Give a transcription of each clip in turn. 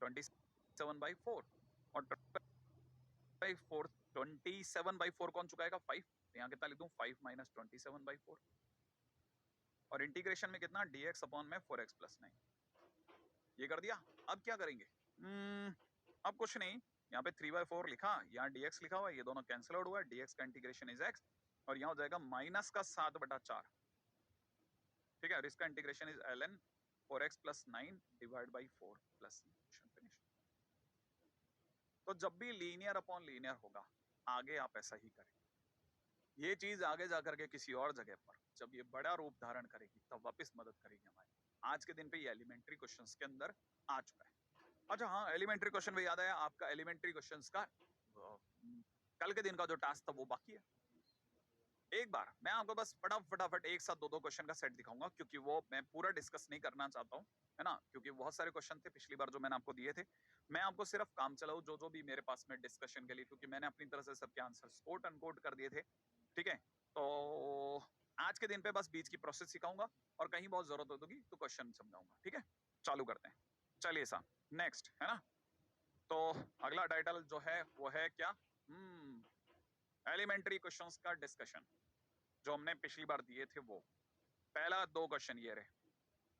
27/4 और 27/4 27/4 कौन चुकाएगा 5, तो यहाँ कितना लिख दूं 5 माइनस 27/4 और इंटीग्रेशन में कितना dx अपॉन में 4x प्लस 9 ये कर दिया। अब क्या करेंगे? अब कुछ नहीं, यहाँ पे 3/4 लिखा, यहाँ dx लिखा हुआ है, ये दोनों कैंसिल आउट हुआ है, dx का इंटीग्रेशन इज x और यहाँ हो जाएगा माइनस का 7/4, ठीक है, और इसका integration is ln 4x plus 9 divide by 4 plus question finish. तो जब भी लीनियर अपॉन लीनियर होगा आगे आप ऐसा ही करें। ये चीज आगे जाकर के किसी और जगह पर जब ये बड़ा रूप धारण करेगी तब वापस मदद करेगी हमारी। आज के दिन पे ये एलिमेंट्री क्वेश्चंस के अंदर आ चुका है। अच्छा हाँ, एलिमेंट्री क्वेश्चन में याद आया, आपका एलिमेंट्री क्वेश्चंस का कल के दिन का जो टास्क था वो बाकी है। एक बार मैं आपको बस फटाफट एक साथ दो क्वेश्चन का सेट दिखाऊंगा, क्योंकि वो मैं पूरा डिस्कस नहीं करना चाहता हूँ, है ना, क्योंकि बहुत सारे क्वेश्चन थे पिछली बार जो मैंने आपको दिए थे। मैं आपको सिर्फ काम चलाऊ जो भी मेरे पास में डिस्कशन के लिए, क्योंकि मैंने अपनी तरह से सबके आंसर कोट अनकोट कर दिए थे, ठीक है। तो आज के दिन पे बस बीच की प्रोसेस सिखाऊंगा और कहीं बहुत जरूरत होगी तो क्वेश्चन समझाऊंगा, ठीक है। चालू करते हैं, चलिए साहब नेक्स्ट, है ना। तो अगला टाइटल जो है वो है क्या, एलिमेंट्री क्वेश्चंस का डिस्कशन जो हमने पिछली बार दिए थे वो। पहला 2 क्वेश्चन ये रहे,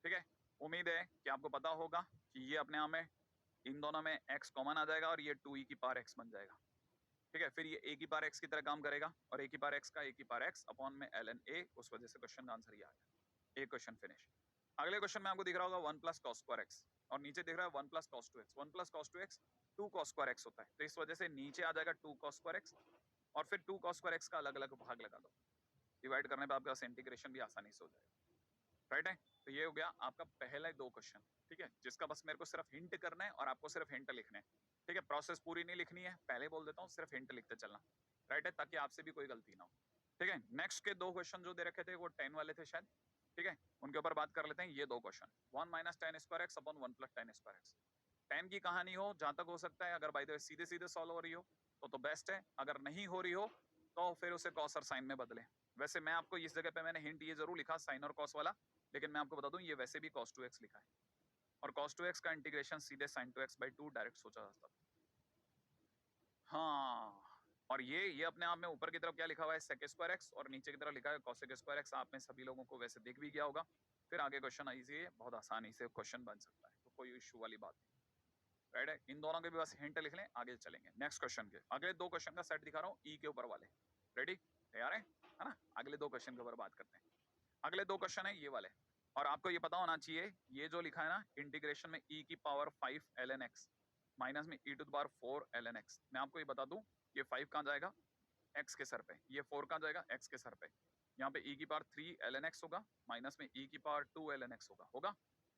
ठीक है। उम्मीद है कि आपको पता होगा कि ये अपने आप में इन दोनों में x कॉमन आ जाएगा और ये 2e की पावर x बन जाएगा, ठीक है। फिर ये a की पावर x की तरह काम करेगा और a की पावर x का a की पावर x अपॉन में ln a, उस वजह से क्वेश्चन का आंसर ये आ गया। एक क्वेश्चन फिनिश। अगले क्वेश्चन में आपको दिख रहा होगा 1 प्लस कॉस स्क्वायर x और नीचे दिख रहा है 1 plus cos 2x। 1 plus cos 2x 2 cos square x होता है, तो इस वजह से नीचे आ जाएगा 2 कॉस स्क्वायर x और फिर 2 कॉस स्क्वायर x का अलग अलग भाग लगा दो, डिवाइड करने पे आपका इंटीग्रेशन भी आसानी से हो जाएगा, राइट है। तो ये हो गया आपका पहला 2 क्वेश्चन, ठीक है, जिसका बस मेरे को सिर्फ हिंट करना है और आपको सिर्फ हिंट लिखने हैं, ठीक है। प्रोसेस पूरी नहीं लिखनी है, पहले बोल देता हूँ, सिर्फ हिंट लिखते चलना, राइट है, ताकि आपसे भी कोई गलती ना हो, ठीक है। नेक्स्ट के 2 क्वेश्चन जो दे रखे थे वो 10 वाले थे शायद, ठीक है, उनके ऊपर बात कर लेते हैं। ये 2 question 1 minus tan square x upon 1 plus tan square x. tan की कहानी हो जहां तक हो सकता है, अगर बाय द वे सीधे सीधे सॉल्व हो रही हो तो बेस्ट है, अगर नहीं हो रही हो तो फिर उसे कॉस और साइन में बदले। वैसे मैं आपको इस जगह पे मैंने हिंट ये जरूर लिखा साइन और कॉस वाला, लेकिन मैं आपको बता दूं ये वैसे भी cos 2x लिखा है और cos 2x का इंटीग्रेशन सीधे sin 2x/2 डायरेक्ट सोचा जा सकता है। हाँ, और ये अपने आप में ऊपर की तरफ क्या लिखा हुआ है sec स्क्वायर x और नीचे की तरफ लिखा है cos स्क्वायर x। आप में सभी लोगों को वैसे दिख भी गया होगा। फिर आगे क्वेश्चन इजी है, बहुत आसानी से क्वेश्चन बन सकता है, तो कोई इश्यू वाली बात नहीं, राइट है। इन दोनों के भी बस हिंट लिख लें, आगे चलेंगे। नेक्स्ट क्वेश्चन के अगले 2 क्वेश्चन का सेट दिखा रहा हूँ ई के ऊपर वाले, रेडी, तैयार है ना। अगले 2 क्वेश्चन के ऊपर बात करते हैं। अगले 2 क्वेश्चन है ये वाले, और आपको ये पता होना चाहिए ये जो लिखा है ना इंटीग्रेशन में e की पावर 5 ln x माइनस में e to the power 4 ln x। मैं आपको ये बता दूं ये 5 कहाँ जाएगा x के सर पे, ये 4 कहाँ जाएगा x के सर पे। यहाँ पे e की पावर 3 ln x होगा माइनस में e की पावर 2 ln x होगा।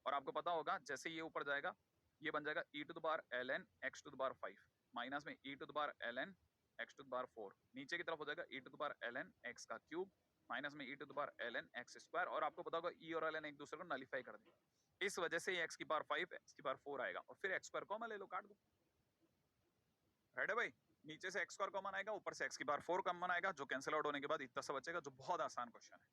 और आपको पता होगा जैसे ये ऊपर जाएगा ये बन जाएगा e to the power ln x to the power 5 minus में e to the power ln x to the power 4। नीचे की तरफ हो जाएगा e to the power ln x का क्यूब माइनस में e to the power ln x square. और आपको पता होगा e और ln एक दूसरे को नलीफाई कर देंगे, इस वजह से ये x की पावर 5 x की पावर 4 आएगा और फिर x स्क्वायर कॉमन ले लो, काट दो, राइट है भाई। नीचे से x स्क्वायर कॉमन आएगा, ऊपर से x की पावर 4 कॉमन आएगा, जो कैंसिल आउट होने के बाद इतना सा बचेगा, जो बहुत आसान क्वेश्चन है।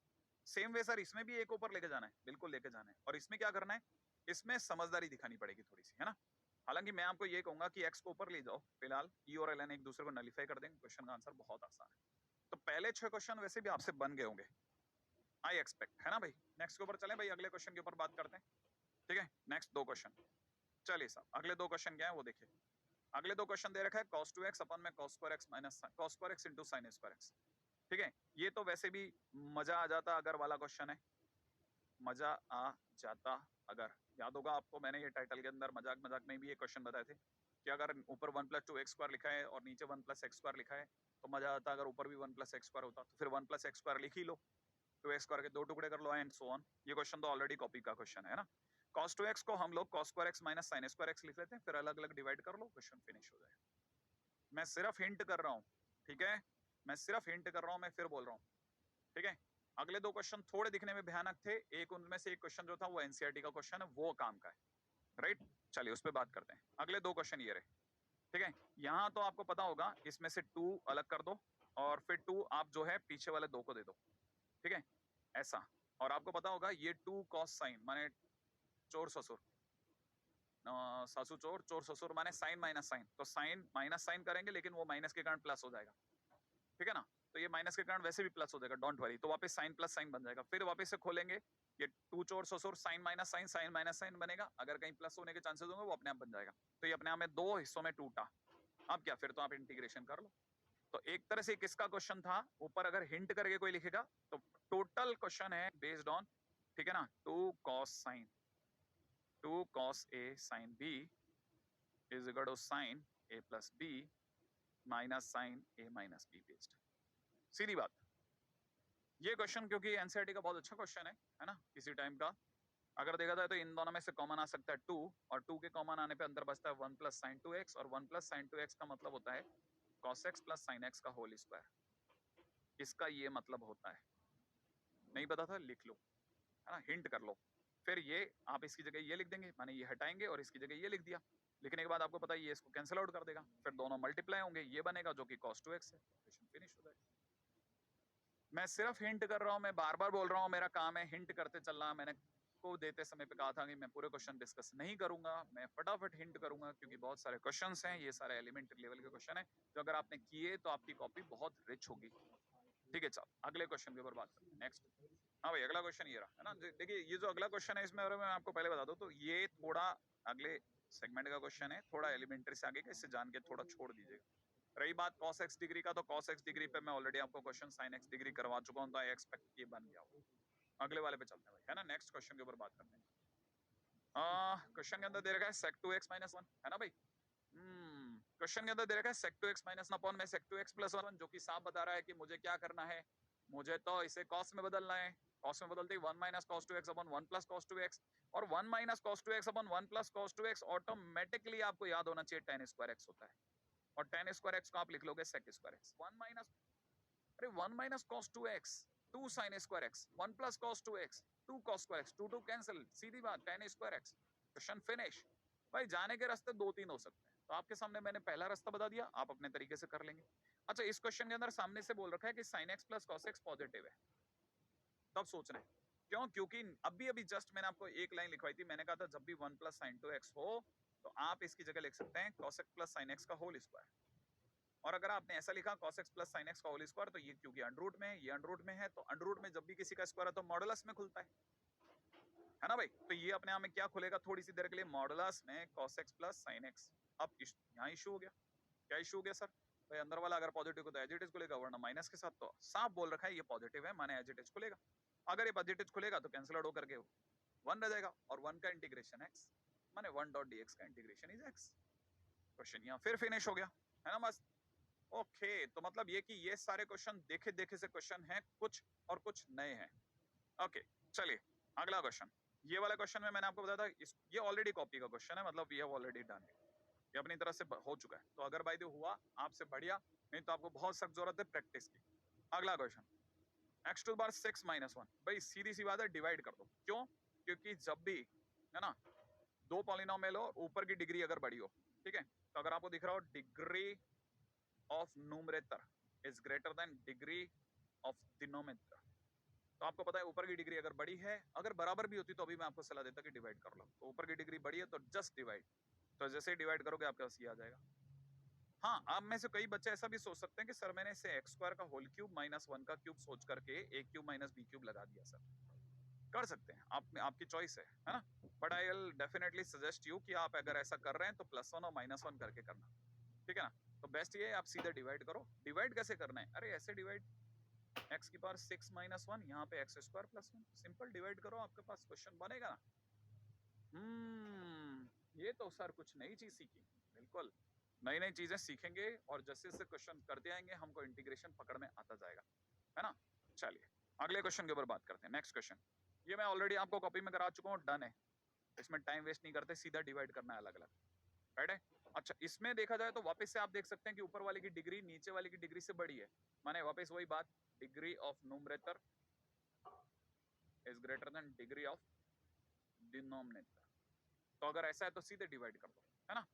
सेम वे सर इसमें भी एक ऊपर लेके जाना है, बिल्कुल लेके जाना है। और इसमें क्या करना है, इसमें समझदारी दिखानी पड़ेगी थोड़ी सी, है ना। हालांकि मैं आपको ये कहूंगा कि x को ऊपर ले जाओ फिलहाल, e और ln एक दूसरे को नलीफाई कर देंगे, क्वेश्चन का आंसर बहुत आसान है। तो पहले 6 क्वेश्चन वैसे भी आपसे बन गए होंगे आई एक्सपेक्ट, है ना भाई। नेक्स्ट के ऊपर चलें भाई, अगले क्वेश्चन के ऊपर बात करते हैं, ठीक है। नेक्स्ट 2 क्वेश्चन, चलिए साहब अगले 2 क्वेश्चन क्या है वो देखिए। अगले 2 क्वेश्चन दे रखा है cos 2x अपन में cos square x minus cos square x into sine square x, ठीक है। ये तो वैसे भी मजा आ जाता अगर वाला क्वेश्चन है, मजा आ जाता अगर, याद होगा आपको मैंने ये टाइटल के अंदर मजाक मजाक में भी ये क्वेश्चन बताए थे कि अगर ऊपर 1 प्लस 2 एक्स स्क्वायर लिखा है और नीचे 1 प्लस एक्स स्क्वायर लिखा है तो मजा आता अगर ऊपर भी 1 प्लस एक्स स्क्वायर होता, तो फिर 1 प्लस एक्स स्क्वायर लिख ही लो, 2x स्क्वायर के 2 टुकड़े कर लो एंड सो ऑन। ये क्वेश्चन तो ऑलरेडी कॉपी का क्वेश्चन है ना। cos 2x को हम लोग cos square x minus sin square x लिख लेते हैं, फिर अलग अलग डिवाइड कर लो, क्वेश्चन फिनिश हो जाएगा। मैं सिर्फ हिंट कर रहा हूँ, ठीक है, मैं सिर्फ हिंट कर रहा हूँ, मैं फिर बोल रहा हूँ, ठीक है। अगले 2 क्वेश्चन थोड़े दिखने में भयानक थे, एक उनमें से एक क्वेश्चन जो था वो एनसीईआरटी का क्वेश्चन है, वो काम का है, राइट। चलिए उस पर बात करते हैं। अगले 2 क्वेश्चन ये रहे, ठीक है। यहां तो आपको पता होगा इसमें से 2 अलग कर दो और फिर 2 आप जो है पीछे वाले 2 को दे दो, ठीक है, ऐसा। और आपको पता होगा ये 2 कॉस साइन माने चोर ससुर, सासू चोर चोर ससुर माने साइन माइनस साइन, तो साइन माइनस साइन करेंगे लेकिन वो माइनस के कारण प्लस हो जाएगा, ठीक है ना। तो ये माइनस के कारण वैसे भी प्लस हो जाएगा, डोंट वरी। तो वापस साइन प्लस साइन बन जाएगा। फिर वापस से खोलेंगे, ये टू चोर ससुर साइन माइनस साइन बनेगा। अगर कहीं प्लस होने के चांसेस होंगे वो अपने आप बन जाएगा। तो ये अपने आप में दो हिस्सों में टूटा। अब क्या, फिर तो आप इंटीग्रेशन कर लो। तो एक तरह से किसका क्वेश्चन था, ऊपर अगर हिंट करके कोई लिखेगा तो टोटल क्वेश्चन है बेस्ड ऑन, ठीक है ना, two cos A sine B is equal to sine A plus B minus sine A minus B based. सीधी बात। ये क्वेश्चन क्योंकि एनसीईआरटी का बहुत अच्छा क्वेश्चन है ना, किसी टाइम का अगर देखा जाए तो इन दोनों में से कॉमन आ सकता है 2, और 2 के कॉमन आने पे अंदर बचता है 1 प्लस साइन 2x, और 1 प्लस साइन 2x का मतलब होता है cos x plus sign x का होल स्क्वायर। इसका ये मतलब होता है, नहीं पता था लिख लो, है ना, हिंट कर लो। फिर ये आप इसकी जगह ये लिख देंगे, माने ये हटाएंगे और इसकी जगह ये लिख दिया। लिखने के बाद आपको पता है ये इसको कैंसिल आउट कर देगा, फिर दोनों मल्टीप्लाई होंगे, ये बनेगा जो कि cos 2x है। क्वेश्चन फिनिश हो जाएगा। मैं सिर्फ हिंट कर रहा हूं, मैं बार बार बोल रहा हूं, मेरा काम है हिंट करते चलना। मैंने को देते समय पे कहा था कि मैं पूरे क्वेश्चन डिस्कस नहीं करूंगा, मैं फटाफट हिंट करूंगा, क्योंकि बहुत सारे क्वेश्चंस हैं, ये सारे एलिमेंट्री लेवल के क्वेश्चन है जो अगर आपने किए तो आपकी कॉपी बहुत रिच होगी। ठीक है, चल अगले क्वेश्चन के ऊपर बात करते हैं। नेक्स्ट, हाँ भाई अगला क्वेश्चन ये रहा, है ना। देखिए ये जो अगला क्वेश्चन है इसमें, अगर मैं आपको पहले बता दूं तो ये थोड़ा अगले सेगमेंट का क्वेश्चन है, थोड़ा एलिमेंट्री से आगे का, इससे जान के थोड़ा छोड़ दीजिएगा। रही बात cos x डिग्री का, तो cos x डिग्री पे मैं ऑलरेडी आपको क्वेश्चन sin x डिग्री करवा चुका हूं, तो आई एक्सपेक्ट ये बन गया होगा। अगले वाले पे चलते हैं भाई, है ना। नेक्स्ट क्वेश्चन के ऊपर बात करते हैं। क्वेश्चन के अंदर दे रखा है sec 2x minus 1, है ना भाई। क्वेश्चन के अंदर दे रखा है sec 2x minus 1 अपॉन में sec 2x plus 1, जो कि साफ बता रहा है कि मुझे क्या करना है, मुझे तो इसे cos में बदलना है। cos में बदलते ही 1 minus cos 2x upon 1 plus cos 2x, और 1 minus cos 2x upon 1 plus cos 2x automatically आपको याद होना चाहिए tan स्क्वायर x होता है, और tan स्क्वायर x को आप लिख लोगे sec स्क्वायर x। 1 minus, अरे 1 minus cos 2x 2 sin square x, 1 plus cos 2x 2 cos square x, 2 2 cancel, सीधी बात tan square x। Question finish. भाई जाने के रास्ते दो तीन हो सकते हैं, तो आपके सामने मैंने पहला रास्ता बता दिया, आप अपने तरीके से कर लेंगे। अच्छा, इस क्वेश्चन के अंदर सामने से बोल रखा है कि sin x plus cos x positive है, तब सोच रहे हैं क्यों, क्योंकि अभी अभी जस्ट मैंने आपको एक लाइन लिखवाई थी, मैंने कहा था जब भी 1 plus sin 2x हो तो आप इसकी जगह लिख सकते हैं cos x plus sin x का होल स्क्वायर। और अगर आपने ऐसा लिखा cos x plus sin x का होल स्क्वायर, तो ये क्योंकि अंडररूट में है, ये अंडररूट में है, तो अंडररूट में जब भी किसी का स्क्वायर है तो मॉडुलस में खुलता है ना भाई। तो ये अपने आप में क्या खुलेगा थोड़ी सी देर के लिए, मॉडुलस में cos x plus sin x। अब यहाँ इशू हो गया, क्या इशू हो गया सर, भाई अंदर वाला अगर पॉजिटिव को तो एज इट इज खुलेगा, वरना माइनस के साथ। तो साफ बोल रखा है ये पॉजिटिव है, माने एज इट इज खुलेगा। अगर ये पॉजिटिव खुलेगा तो कैंसिल आउट होकर के 1 रह जाएगा, और 1 का इंटीग्रेशन x, माने 1 डॉट dx का इंटीग्रेशन इज x। क्वेश्चन यहाँ फिर फिनिश हो गया, है ना मस्त। ओके, तो मतलब ये कि ये सारे क्वेश्चन देखे देखे से क्वेश्चन हैं कुछ, और कुछ नए हैं। ओके चलिए अगला क्वेश्चन। ये वाला क्वेश्चन में मैंने आपको बताया था ये ऑलरेडी कॉपी का क्वेश्चन है, मतलब we have already done it, ये अपनी तरफ से हो चुका है। तो अगर बाय द हुआ आपसे बढ़िया, नहीं तो आपको बहुत सख्त जरूरत है प्रैक्टिस की। अगला question, x to the power 6 minus 1। भाई सीधी सी बात है, डिवाइड कर दो। क्यों, क्योंकि जब भी, है ना, दो पॉलिनोमियल हो, ऊपर की डिग्री अगर बड़ी हो, ठीक है, तो अगर आपको दिख रहा हो degree of numerator is greater than degree of denominator, तो आपको पता है ऊपर की डिग्री अगर बड़ी है, अगर बराबर भी होती तो अभी मैं आपको सलाह देता कि डिवाइड कर लो। तो ऊपर की डिग्री बड़ी है तो जस्ट डिवाइड, तो जैसे ही डिवाइड करोगे आपके पास ये आ जाएगा। हाँ, आप में से कई बच्चे ऐसा भी सोच सकते हैं कि सर मैंने इसे x स्क्वायर का होल क्यूब माइनस 1 का क्यूब सोच करके a cube minus b cube लगा दिया। सर कर सकते हैं, आप आपकी चॉइस है ना। But I will definitely suggest you कि आप अगर ऐसा कर रहे हैं तो +1 और -1 करके करना, ठीक है ना। तो बेस्ट ये है आप सीधे डिवाइड करो। डिवाइड कैसे करना है, अरे ऐसे डिवाइड, x की पावर 6 - 1, यहाँ पे x स्क्वायर + 1, सिंपल डिवाइड करो, आपके पास क्वेश्चन बनेगा ना। ये तो सर कुछ नई चीज सीखी, बिल्कुल नई नई चीजें सीखेंगे, और जैसे जैसे क्वेश्चन करते आएंगे हमको इंटीग्रेशन पकड़ में आता जाएगा, है ना। चलिए अगले क्वेश्चन के ऊपर बात करते हैं। नेक्स्ट क्वेश्चन, ये मैं ऑलरेडी आपको कॉपी में करा चुका हूँ, डन है। इसमें टाइम वेस्ट नहीं करते, सीधा डिवाइड करना है अलग अलग, राइट है। अच्छा, इसमें देखा जाए तो वापस से आप देख सकते हैं कि ऊपर वाले की डिग्री नीचे वाले की डिग्री से बड़ी है, माने वापस वही बात, degree of numerator is greater than degree of denominator. तो अगर ऐसा है तो सीधे डिवाइड कर दो, है ना।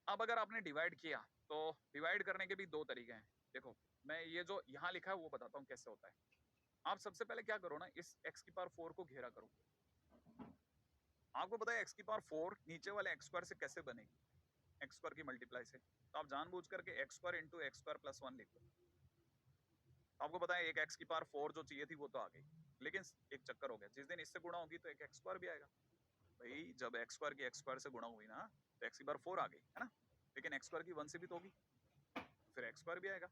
अब अगर आपने डिवाइड किया तो डिवाइड करने के भी दो तरीके हैं। देखो मैं ये जो यहाँ लिखा है वो बताता हूँ कैसे होता है। आप सबसे पहले क्या करो ना, इस x की पावर 4 को घेरा करो, आपको पता है एक्स की पावर 4 नीचे वाले एक्स स्क्वायर से कैसे बनेगी, एक्स स्क्वायर की मल्टीप्लाई से। तो आप जानबूझ करके x square into x square plus 1 लिख दो। आपको पता है एक एक्स की पावर 4 जो चाहिए थी वो तो आ गई, लेकिन एक चक्कर हो गया, जिस दिन इससे गुणा होगी तो एक एक्स स्क्वायर भी आएगा। भाई जब एक्स स्क्वायर की एक्स स्क्वायर से गुणा हुई ना, तो एक्स की पावर 4 आ गई है ना, लेकिन एक्स स्क्वायर की 1 से भी तो होगी, फिर एक्स स्क्वायर भी आएगा,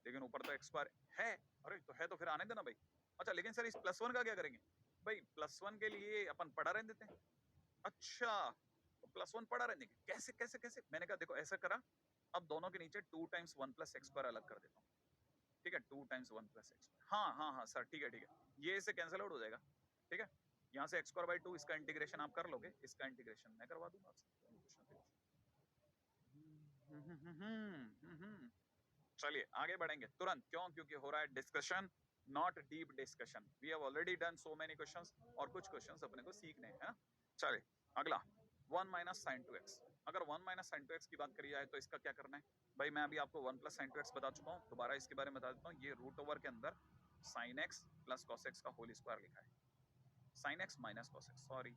लेकिन ऊपर तो एक्स स्क्वायर है। अरे तो है तो फिर आने देना भाई। अच्छा लेकिन सर इस प्लस 1 का क्या करेंगे? भाई प्लस 1 के लिए अपन पढ़ा रहने देते हैं। अच्छा तो प्लस 1 पढ़ा रहने देंगे, कैसे कैसे कैसे? मैंने कहा देखो ऐसा करा, अब दोनों के नीचे 2 टाइम्स 1 प्लस एक्स स्क्वायर अलग कर देता हूँ। ठीक है, 2 टाइम्स 1 प्लस एक्स। हाँ हाँ हाँ सर, ठीक है ठीक है, ये इससे कैंसिल आउट हो जाएगा। ठीक है, यहाँ से एक्स स्क्वायर बाई 2 इसका इंटीग्रेशन आप कर लोगे, इसका इंटीग्रेशन मैं करवा दूंगा आपसे। चलिए आगे बढ़ेंगे तुरंत, क्यों? क्योंकि हो रहा है discussion, not deep discussion. We have already done so many questions, और कुछ क्वेश्चंस अपने को सीखने हैं, है ना? चलिए अगला 1 माइनस साइन टू एक्स। अगर 1 माइनस साइन टू एक्स की बात करी जाए तो इसका क्या करना है? भाई मैं अभी आपको 1 प्लस साइन टू एक्स बता चुका हूँ, दोबारा इसके बारे में बता देता हूँ। ये रूट ओवर के अंदर sign x plus cos x का होल स्क्वायर लिखा है, sign x minus cos x, sorry,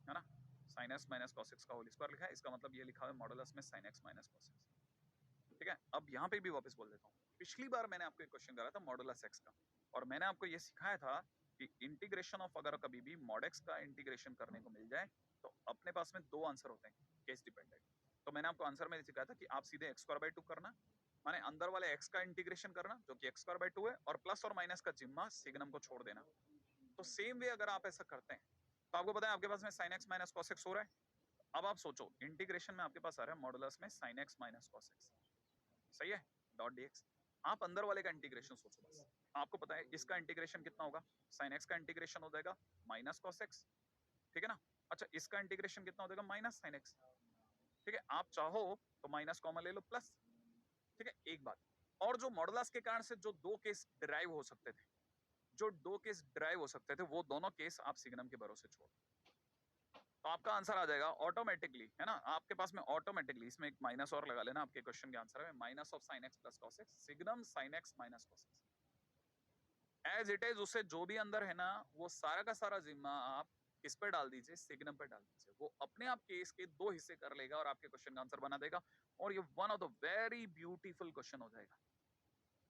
है ना, sign x minus cos x का होल स्क्वायर लिखा है। इसका मतलब ये लिखा है मॉडुलस में sign x minus cos x. ठीक है, अब यहाँ पे भी वापस बोल देता हूँ, पिछली बार मैंने आपको एक क्वेश्चन करा था मॉडुलस एक्स का, और मैंने आपको ये सिखाया था कि इंटीग्रेशन ऑफ, अगर कभी भी मॉड एक्स का इंटीग्रेशन करने को मिल जाए तो अपने पास में दो आंसर होते हैं, केस डिपेंडेंट। तो मैंने आपको आंसर में सिखाया था कि आप सीधे एक्स स्क्वायर बाई 2 करना, माने अंदर वाले एक्स का इंटीग्रेशन करना जो कि एक्स स्क्वायर बाई 2 है, और प्लस और माइनस का जिम्मा सिग्नम को छोड़ देना। तो सेम वे अगर आप ऐसा करते हैं तो आपको पता है आपके पास में sign x minus cos x हो रहा है। अब आप सोचो इंटीग्रेशन में आपके पास आ रहा है मॉडुलस में sign x minus cos x, सही है, डॉट डीएक्स। आप अंदर वाले का इंटीग्रेशन सोचो बस। आपको पता है इसका इंटीग्रेशन कितना होगा? साइन एक्स का इंटीग्रेशन हो जाएगा माइनस कॉस एक्स, ठीक है ना। अच्छा इसका इंटीग्रेशन कितना हो जाएगा? Minus sine x. ठीक है, आप चाहो तो माइनस कॉमन ले लो प्लस। ठीक है, एक बात और, जो मॉडुलस के कारण से जो दो केस ड्राइव हो सकते थे, जो दो केस ड्राइव हो सकते थे, वो दोनों केस आप सिग्नम के भरोसे छोड़, तो आपका आंसर आ जाएगा ऑटोमेटिकली, है ना। आपके पास में ऑटोमेटिकली, इसमें एक माइनस और लगा लेना, आपके क्वेश्चन के आंसर में minus of sine x plus cos x signum sine x minus cos x as it is. उससे जो भी अंदर है ना, वो सारा का सारा जिम्मा आप किस पे डाल दीजिए? सिग्नम पे डाल दीजिए। वो अपने आप केस के दो हिस्से कर लेगा और आपके क्वेश्चन का आंसर बना देगा, और ये one of the very beautiful question हो जाएगा।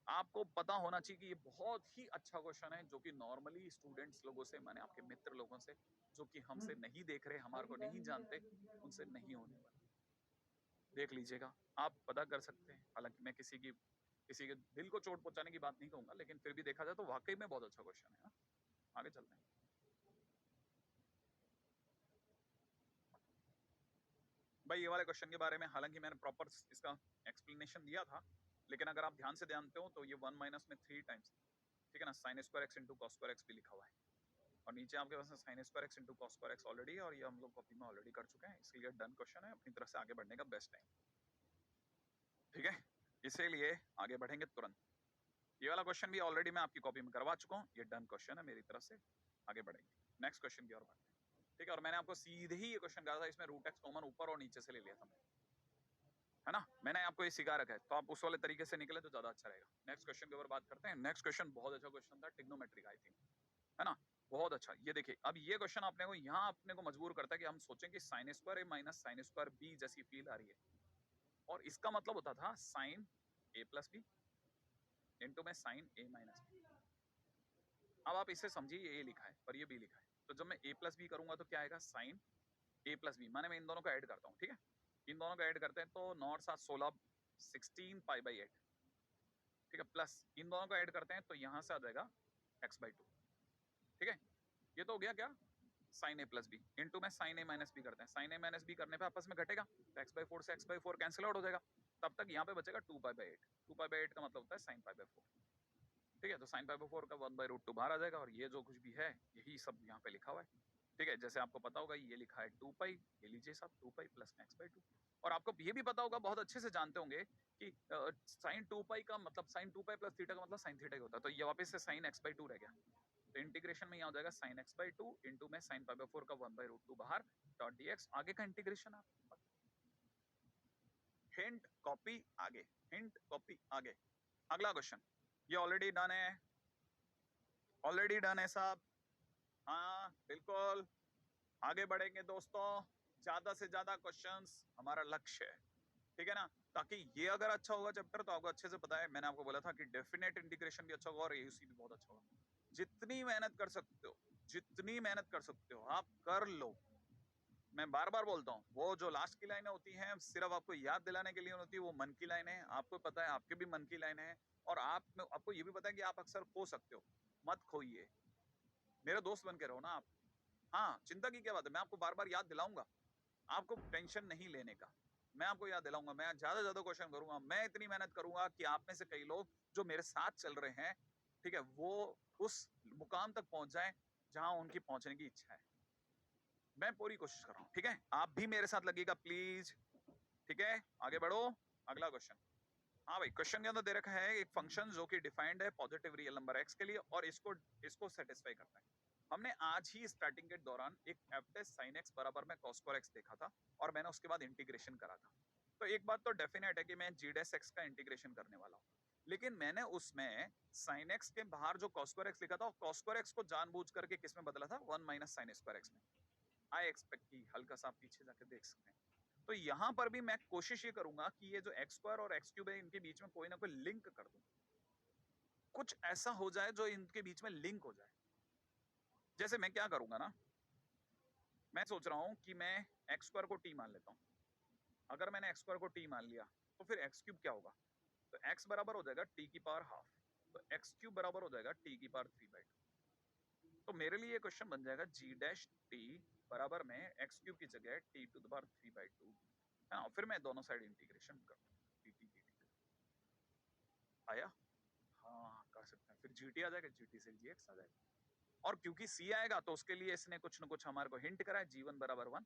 आपको पता होना चाहिए कि ये बहुत ही अच्छा क्वेश्चन है, जो कि नॉर्मली स्टूडेंट्स लोगों से, माने आपके मित्र लोगों से जो कि हमसे नहीं देख रहे, हमारे को नहीं जानते, उनसे नहीं होने वाला। देख लीजिएगा, आप पता कर सकते हैं। हालांकि मैं किसी के दिल को चोट पहुंचाने की बात नहीं कहूंगा, लेकिन फिर भी देखा जाए तो वाकई में बहुत अच्छा क्वेश्चन है ना। आगे चलते हैं। भाई ये वाले क्वेश्चन के बारे में हालांकि मैंने प्रॉपर इसका एक्सप्लेनेशन दिया था, लेकिन अगर आप ध्यान से जानते हो तो ये 1 माइनस में 3 टाइम्स, ठीक है ना, sine square x into cos square x भी लिखा हुआ है, और नीचे आपके पास sine square x into cos square x already है, और ये हम लोग कॉपी में ऑलरेडी कर चुके हैं, इसलिए डन क्वेश्चन है। अपनी तरफ से आगे बढ़ने का बेस्ट टाइम, ठीक है, इसीलिए आगे बढ़ेंगे तुरंत। ये वाला क्वेश्चन भी ऑलरेडी मैं आपकी कॉपी में करवा चुका हूँ, ये डन क्वेश्चन है मेरी तरफ से। आगे बढ़ेंगे नेक्स्ट क्वेश्चन की ओर बढ़ते हैं, ठीक है। और मैंने आपको सीधे ही ये क्वेश्चन कहा था, इसमें रूट एक्स कॉमन ऊपर और नीचे से ले लिया था मैं, है ना, मैंने आपको ये सिखा रखा है, तो आप उस वाले तरीके से निकले तो ज्यादा अच्छा रहेगा। नेक्स्ट क्वेश्चन के ऊपर बात करते हैं। नेक्स्ट क्वेश्चन बहुत अच्छा क्वेश्चन था, ट्रिग्नोमेट्री का आई थिंक, है ना, बहुत अच्छा। ये देखिए अब ये क्वेश्चन आपने को यहाँ अपने को मजबूर करता है कि हम सोचें कि साइन स्क्वायर ए माइनस साइन स्क्वायर बी जैसी फील आ रही है, और इसका मतलब होता था sign A plus B into में साइन ए माइनस बी। अब आप इसे समझिए, ये लिखा है और ये बी लिखा है, तो जब मैं ए प्लस बी करूंगा तो क्या आएगा? साइन ए प्लस बी, माने मैं इन दोनों को ऐड करता हूँ, ठीक है, इन दोनों को ऐड करते हैं तो नॉट 7 16 16 पाई बाई 8, ठीक है, प्लस इन दोनों को ऐड करते हैं तो यहाँ से आ जाएगा एक्स बाई 2, ठीक है। ये तो हो गया क्या? Sign A plus B into में साइन ए माइनस बी करते हैं, साइन ए माइनस बी करने पे आपस में घटेगा, तो एक्स बाई 4 से एक्स बाई 4 कैंसिल आउट हो जाएगा। तब तक यहाँ पे बचेगा 2 पाई बाई 8, 2 पाई बाई 8 का मतलब होता है साइन पाई बाई 4, ठीक है। तो साइन पाई बाई 4 का 1 बाई रूट 2 बाहर आ जाएगा, और ये जो कुछ भी है यही सब यहाँ पे लिखा हुआ है, ठीक है। जैसे आपको पता होगा ये लिखा है 2 पाई, ये लीजिए साहब 2 पाई प्लस एक्स बाई 2, और आपको ये भी पता होगा, बहुत अच्छे से जानते होंगे कि साइन 2 पाई का मतलब साइन 2 पाई प्लस थीटा का मतलब साइन थीटा ही होता है, तो ये वापस से साइन एक्स बाई 2 रह गया, तो इंटीग्रेशन में यहाँ हो जाएगा साइन एक्स बाई 2 इंटू में साइन पाई बाई 4 का 1 बाई रूट 2 बाहर, डॉट डीएक्स। आगे का इंटीग्रेशन आप हिंट कॉपी आगे, हिंट कॉपी आगे। अगला क्वेश्चन, ये ऑलरेडी डन है, ऑलरेडी डन है साहब, हाँ बिल्कुल, आगे बढ़ेंगे दोस्तों, ज्यादा से ज्यादा क्वेश्चंस हमारा लक्ष्य है, ठीक है ना, ताकि ये अगर अच्छा होगा चैप्टर तो आपको अच्छे से पता है, मैंने आपको बोला था कि डेफिनेट इंटीग्रेशन भी अच्छा होगा और एयूसी भी बहुत अच्छा होगा। जितनी मेहनत कर सकते हो, जितनी मेहनत कर सकते हो आप कर लो। मैं बार बार बोलता हूँ, वो जो लास्ट की लाइनें होती हैं सिर्फ आपको याद दिलाने के लिए होती है, वो मन की लाइनें हैं, आपको पता है आपके भी मन की लाइनें हैं, और आपको ये भी पता है कि आप अक्सर खो सकते हो, मत खोइए, मेरे दोस्त बन के रहो ना आप। हाँ, चिंता की क्या बात है, मैं आपको बार बार याद दिलाऊंगा, आपको टेंशन नहीं लेने का, मैं आपको याद दिलाऊंगा, मैं ज्यादा ज्यादा क्वेश्चन करूंगा, मैं इतनी मेहनत करूंगा कि आप में से कई लोग जो मेरे साथ चल रहे हैं, ठीक है, वो उस मुकाम तक पहुंच जाएं जहां उनकी पहुंचने की इच्छा है। मैं पूरी कोशिश कर रहा हूं, ठीक है, आप भी मेरे साथ लगेगा प्लीज, ठीक है, आगे बढ़ो। अगला क्वेश्चन, हाँ भाई, क्वेश्चन के अंदर दे रखा है एक फंक्शन जो कि डिफाइंड है पॉजिटिव रियल नंबर x के लिए और इसको सेटिस्फाई करता है। हमने आज ही स्टार्टिंग के दौरान एक एफ टेस्ट साइन एक्स बराबर में कॉस स्क्वायर एक्स देखा था और मैंने उसके बाद इंटीग्रेशन करा था। तो एक बात तो डेफिनेट है कि मैं जी डेस एक्स का इंटीग्रेशन करने वाला हूँ, लेकिन मैंने उसमें साइन एक्स के बाहर जो कॉस स्क्वायर एक्स लिखा था, कॉस स्क्वायर एक्स को जानबूझ करके किस में बदला था, 1 माइनस साइन स्क्वायर एक्स में। आई एक्सपेक्ट की हल्का सा आप पीछे जाकर देख सकते हैं। तो यहां पर भी मैं कोशिश ये करूंगा कि ये जो एक्स स्क्वायर और एक्स क्यूब है इनके बीच में कोई ना कोई लिंक कर दूं, कुछ ऐसा हो जाए जो इनके बीच में लिंक हो जाए। जैसे मैं क्या करूंगा ना, मैं सोच रहा हूं कि मैं एक्स स्क्वायर को टी मान लेता हूं। अगर मैंने एक्स स्क्वायर को टी मान लिया तो फिर एक्स क्यूब क्या होगा, तो एक्स बराबर हो जाएगा टी की पावर हाफ, तो एक्स क्यूब बराबर हो जाएगा टी की पावर 3/2। तो मेरे लिए क्वेश्चन बन जाएगा जी डैश टी बराबर में एक्स क्यूब की जगह टी टू द पावर 3/2। हाँ, फिर मैं दोनों साइड इंटीग्रेशन कर दूं, डी टी डी टी आया, हाँ कर सकते हैं, फिर जीटी आ जाएगा, जीटी से जीएक्स आ जाएगा, और क्योंकि सी आएगा तो उसके लिए इसने कुछ न कुछ हमारे को हिंट करा है, जीवन बराबर 1।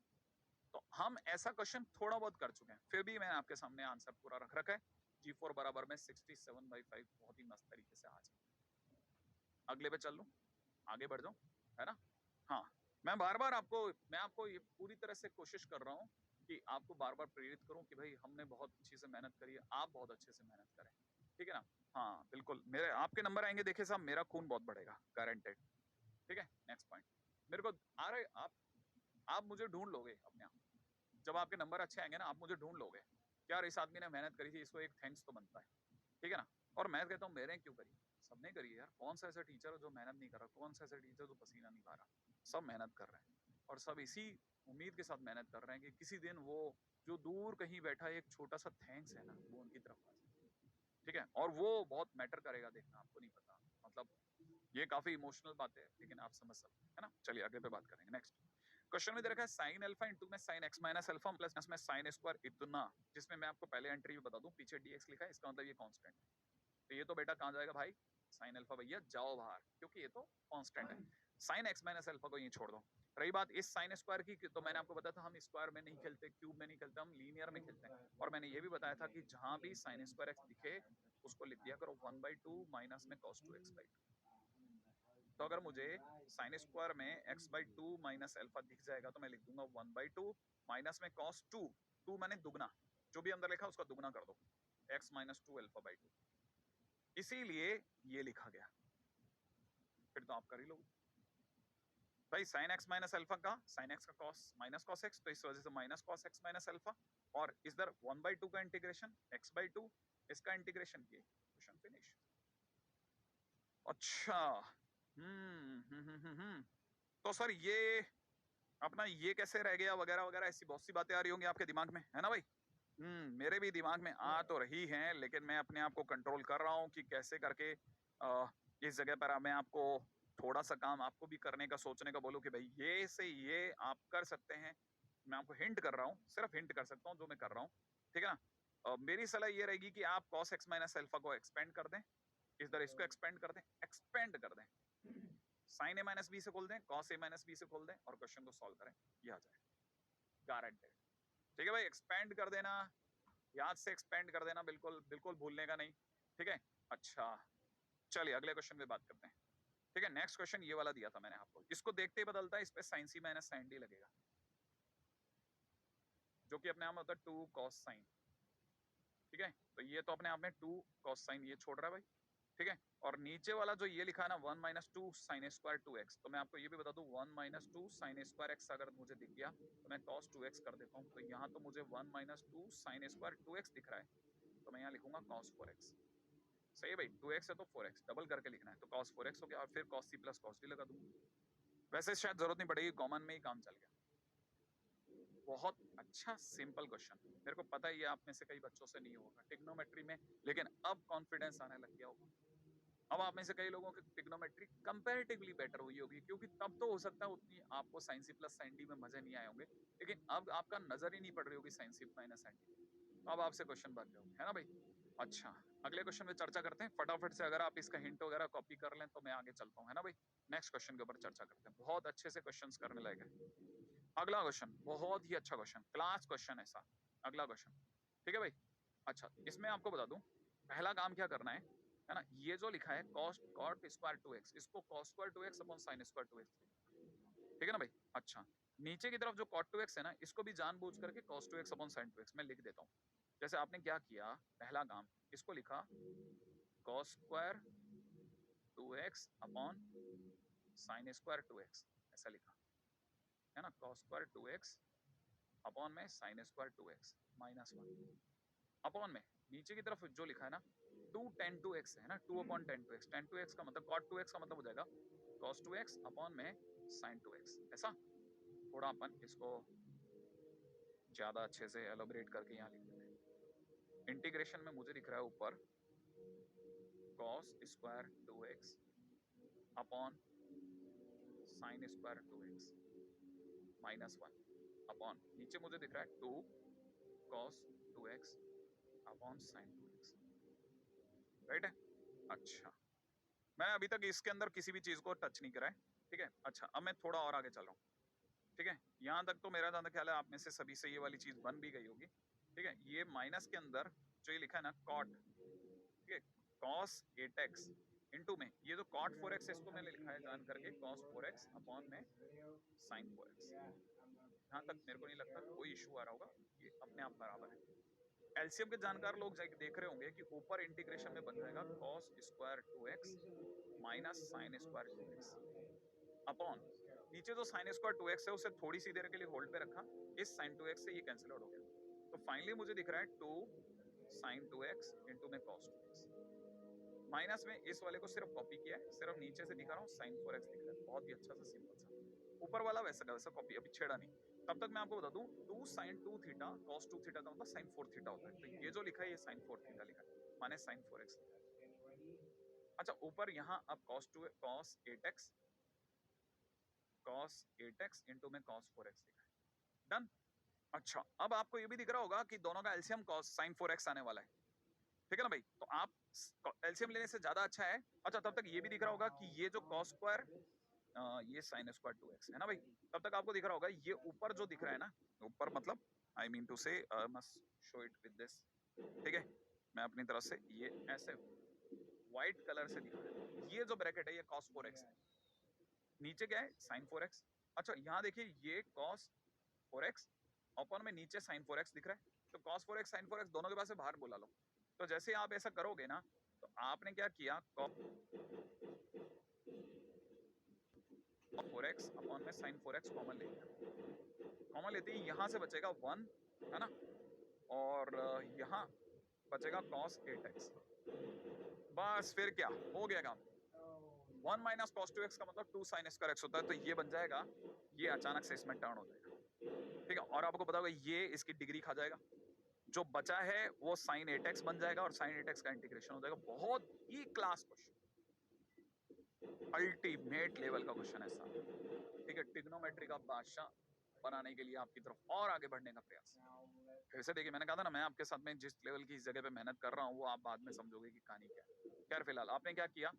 तो हम ऐसा क्वेश्चन थोड़ा बहुत कर चुके हैं, फिर भी मैंने आपके सामने आंसर पूरा रख रखा है, G4 बराबर में 67/5 बहुत ही मस्त तरीके से आ जाए। अगले पे चल लूं, आगे बढ़ जाऊं, है ना। हाँ, मैं आपको ये पूरी तरह से कोशिश कर रहा हूँ कि आपको बार बार प्रेरित करूं कि भाई हमने बहुत अच्छी से मेहनत करी है, आप बहुत अच्छे से मेहनत करें, ठीक है ना। हाँ बिल्कुल, मेरे आपके नंबर आएंगे, देखिए साहब मेरा खून बहुत बढ़ेगा, गारंटेड, ठीक है। नेक्स्ट पॉइंट, मेरे को आ रहे आप मुझे ढूंढ लोगे अपने आप, जब आपके नंबर अच्छे आएंगे ना आप मुझे ढूंढ लोगे, यार इस आदमी ने मेहनत करी थी, इसको एक थैंक्स तो बनता है, ठीक है ना। और मैं कहता हूँ मेरे क्यों करी, सबने करी है यार, कौन सा ऐसा टीचर है जो मेहनत नहीं कर रहा, कौन सा ऐसा टीचर जो पसीना नहीं खा रहा, सब मेहनत कर रहे हैं और सब इसी उम्मीद के साथ मेहनत कर रहे हैं कि किसी दिन वो जो दूर कहीं बैठा है एक छोटा सा थैंक्स है ना वो उनकी तरफ आ जाए, ठीक है। और वो बहुत मैटर करेगा, देखना आपको नहीं पता, मतलब ये काफी इमोशनल बात है, लेकिन आप समझ सकते हैं ना। चलिए आगे पे बात करेंगे। नेक्स्ट क्वेश्चन में दे रखा है साइन अल्फा इंटू में sign x minus alpha plus में साइन स्क्वायर इतना, जिसमें मैं आपको पहले एंट्री भी बता दूं, पीछे dx लिखा है, इसका मतलब ये कांस्टेंट है। तो ये तो बेटा कहाँ जाएगा भाई, साइन अल्फा भैया जाओ बाहर, क्योंकि ये तो कांस्टेंट है। साइन एक्स माइनस अल्फा को ये छोड़ दो। रही बात इस साइन स्क्वायर की, तो मैंने आपको बताया था हम स्क्वायर में नहीं खेलते, क्यूब में नहीं खेलते, हम लीनियर में खेलते हैं। और मैंने ये भी बताया था कि जहां भी साइन स्क्वायर एक्स दिखे उसको लिख दिया करो 1/2 माइनस में cos 2x/2। तो अगर मुझे साइन स्क्वायर में x/2 माइनस अल्फा दिख जाएगा तो मैं लिख दूंगा 1/2 माइनस में cos 2, 2 मैंने दुगना, जो भी अंदर लिखा उसका दुगना कर दो, x माइनस 2 अल्फा/2, इसीलिए ये लिखा गया। फिर तो आप कर ही लोगे भाई, साइन एक्स माइनस अल्फा का साइन एक्स का कॉस माइनस कॉस एक्स, तो इस वजह से minus cos x minus alpha, और इधर 1/2 का इंटीग्रेशन x/2, इसका इंटीग्रेशन किए, क्वेश्चन फिनिश। अच्छा, तो सर ये अपना ये कैसे रह गया वगैरह वगैरह, ऐसी बहुत सी बातें आ रही होंगी आपके दिमाग में, है ना भाई। मेरे भी दिमाग में आ तो रही हैं, लेकिन मैं अपने आप को कंट्रोल कर रहा हूँ कि कैसे करके इस जगह पर मैं आपको थोड़ा सा काम आपको भी करने का सोचने का बोलूँ कि भाई ये से ये आप कर सकते हैं। मैं आपको हिंट कर रहा हूँ, सिर्फ हिंट कर सकता हूँ जो मैं कर रहा हूँ, ठीक है ना। मेरी सलाह ये रहेगी कि आप cos x माइनस अल्फा को एक्सपेंड कर दें, इधर इसको एक्सपेंड कर दें, एक्सपेंड कर दें, साइन ए माइनस बी से खोल दें, cos ए माइनस बी से खोल दें और क्वेश्चन को सॉल्व करें, ये आ जाए गारंटेड, ठीक है भाई। एक्सपेंड कर देना, याद से एक्सपेंड कर देना, बिल्कुल बिल्कुल भूलने का नहीं, ठीक है। अच्छा चलिए अगले क्वेश्चन पे बात करते हैं, ठीक है। नेक्स्ट क्वेश्चन ये वाला दिया था मैंने आपको, इसको देखते ही बदलता है, इस पे साइन सी माइनस साइन डी लगेगा, जो कि अपने आप में होता है 2 cos साइन, ठीक है। तो ये तो अपने आप में 2 cos साइन ये छोड़ रहा है भाई, ठीक है। और नीचे वाला जो ये लिखा है ना 1 minus two sine square 2x, तो मैं आपको ये भी बता दूं 1 minus two sign square x अगर मुझे दिख गया तो मैं cos 2x कर देता हूँ। तो यहाँ तो मुझे 1 minus two sine square 2x दिख रहा है, तो मैं यहाँ लिखूंगा cos 4x। सही है भाई, 2x है तो 4x डबल करके लिखना है, तो cos 4x हो गया और फिर cos c plus cos d लगा दूंगा। वैसे शायद जरूरत नहीं पड़ेगी, कॉमन में ही काम चल गया। बहुत अच्छा सिंपल क्वेश्चन, मेरे को पता है ये आप में से कई बच्चों से नहीं होगा ट्रिग्नोमेट्री में, लेकिन अब कॉन्फिडेंस आने लग गया होगा। अब आप में से कई लोगों की ट्रिग्नोमेट्री कंपैरेटिवली बेटर हुई होगी, क्योंकि तब तो हो सकता है उतनी आपको sine C plus sine D में मजे नहीं आए होंगे, लेकिन अब आपका नजर ही नहीं पड़ रही होगी साइन सी माइनस साइन डी। तो अब आपसे क्वेश्चन बन गए होंगे, है ना भाई। अच्छा, अगले क्वेश्चन में चर्चा करते हैं फटाफट से। अगर आप इसका हिंट वगैरह कॉपी कर लें तो मैं आगे चलता हूँ, है ना भाई। नेक्स्ट क्वेश्चन के ऊपर चर्चा करते हैं, बहुत अच्छे से क्वेश्चन करने लगे। अगला क्वेश्चन बहुत ही अच्छा क्वेश्चन, क्लास क्वेश्चन ऐसा। अगला क्वेश्चन, ठीक है भाई। अच्छा, इसमें आपको बता दूं पहला काम क्या करना है ना। ये जो लिखा है cos cot स्क्वायर 2x, इसको cos square 2x upon sin square 2x, ठीक है ना भाई। अच्छा, नीचे की तरफ जो cot 2x है ना, इसको भी जानबूझ करके cos 2x upon sin 2x मैं लिख देता हूँ। जैसे आपने क्या किया, पहला काम इसको लिखा cos square 2x upon sin square 2x, ऐसा लिखा है ना। cos स्क्वायर 2x अपॉन में sin square 2x minus 1 upon में नीचे की तरफ जो लिखा है ना 2 tan 2x है ना, 2 upon tan 2x, tan 2x का मतलब cot 2x का मतलब हो जाएगा cos 2x अपॉन में sin 2x। ऐसा थोड़ा अपन इसको ज्यादा अच्छे से एलोबरेट करके यहाँ लिख देते हैं। इंटीग्रेशन में मुझे दिख रहा है ऊपर cos square 2x upon sin square 2x minus 1 upon नीचे मुझे दिख रहा है 2 cos 2x upon sin 2x, right है। अच्छा, मैंने अभी तक इसके अंदर किसी भी चीज को टच नहीं करा है, ठीक है। अच्छा, अब मैं थोड़ा और आगे चल रहा हूँ, ठीक है। यहाँ तक तो मेरा ज्यादा ख्याल है आप में से सभी से ये वाली चीज बन भी गई होगी, ठीक है। ये माइनस के अंदर जो ये लिखा है ना कॉट, ठीक है, cos 8x इंटू में ये जो cot 4x है इसको मैंने लिखा है जान करके cos 4x अपॉन में sin 4x। यहाँ तक मेरे को नहीं लगता कोई इशू आ रहा होगा, ये अपने आप बराबर है। एलसीएम के जानकार लोग देख रहे होंगे कि ऊपर इंटीग्रेशन में बन जाएगा cos square 2x minus sine square 2x upon नीचे जो साइन स्क्वायर 2x है उसे थोड़ी सी देर के लिए होल्ड पे रखा, इस साइन 2x से ये कैंसिल आउट हो गया। तो फाइनली मुझे दिख रहा है 2 साइन 2x इंटू में cos 2x माइनस में इस वाले को सिर्फ कॉपी किया है, सिर्फ नीचे से दिखा रहा हूँ sin 4x दिख रहा है। बहुत ही अच्छा सा सिंपल सा, ऊपर वाला वैसा का वैसा कॉपी, अभी छेड़ा नहीं। तब तक मैं आपको बता दूं 2 sin 2 थीटा cos 2 थीटा का मतलब sin 4 थीटा होता है। तो ये जो लिखा है ये sin 4 थीटा लिखा है, माने sin 4x। अच्छा, ऊपर यहाँ अब cos 8x cos 8x into में cos 4x लिखा है, डन। अच्छा, अब आपको ये भी दिख रहा होगा कि दोनों का एलसीएम cos sin 4x आने वाला है, ठीक है ना भाई। तो आप एलसीएम लेने से ज्यादा अच्छा है। अच्छा, तब तक ये भी दिख रहा होगा कि ये जो cos स्क्वायर ये sin स्क्वायर 2x है ना भाई। तब तक आपको दिख रहा होगा ये ऊपर जो दिख रहा है ना, ऊपर मतलब आई मीन टू से must show it with this, ठीक है। मैं अपनी तरफ से ये ऐसे व्हाइट कलर से दिखा रहा है, ये जो ब्रैकेट है ये cos 4x है, नीचे क्या है sin 4x। अच्छा, यहाँ देखिए ये cos 4x अपॉन में नीचे sin 4x दिख रहा है, तो cos 4x sin 4x दोनों के पास से बाहर बुला लो। तो जैसे आप ऐसा करोगे ना, तो आपने क्या किया, cos 4x अपॉन में sin 4x कॉमन ले लिया। कॉमन लेते ही यहाँ से बचेगा 1, है ना, और यहाँ बचेगा cos 8x। बस फिर क्या हो गया काम, 1 माइनस cos 2x का मतलब 2 sin स्क्वायर x होता है, तो ये बन जाएगा, ये अचानक से इसमें टर्न हो जाएगा, ठीक है। और आपको पता होगा ये इसकी डिग्री खा जाएगा, जो बचा है वो sin 8x बन जाएगा और sin 8x का इंटीग्रेशन हो जाएगा। बहुत ही क्लास क्वेश्चन, अल्टीमेट लेवल का क्वेश्चन है साहब, ठीक है। ट्रिग्नोमेट्री का बादशाह बनाने के लिए आपकी तरफ और आगे बढ़ने का प्रयास। फिर से देखिए, मैंने कहा था ना मैं आपके साथ में जिस लेवल की इस जगह पे मेहनत कर रहा हूँ वो आप बाद में समझोगे कि कहानी क्या है। खैर फिलहाल आपने क्या किया,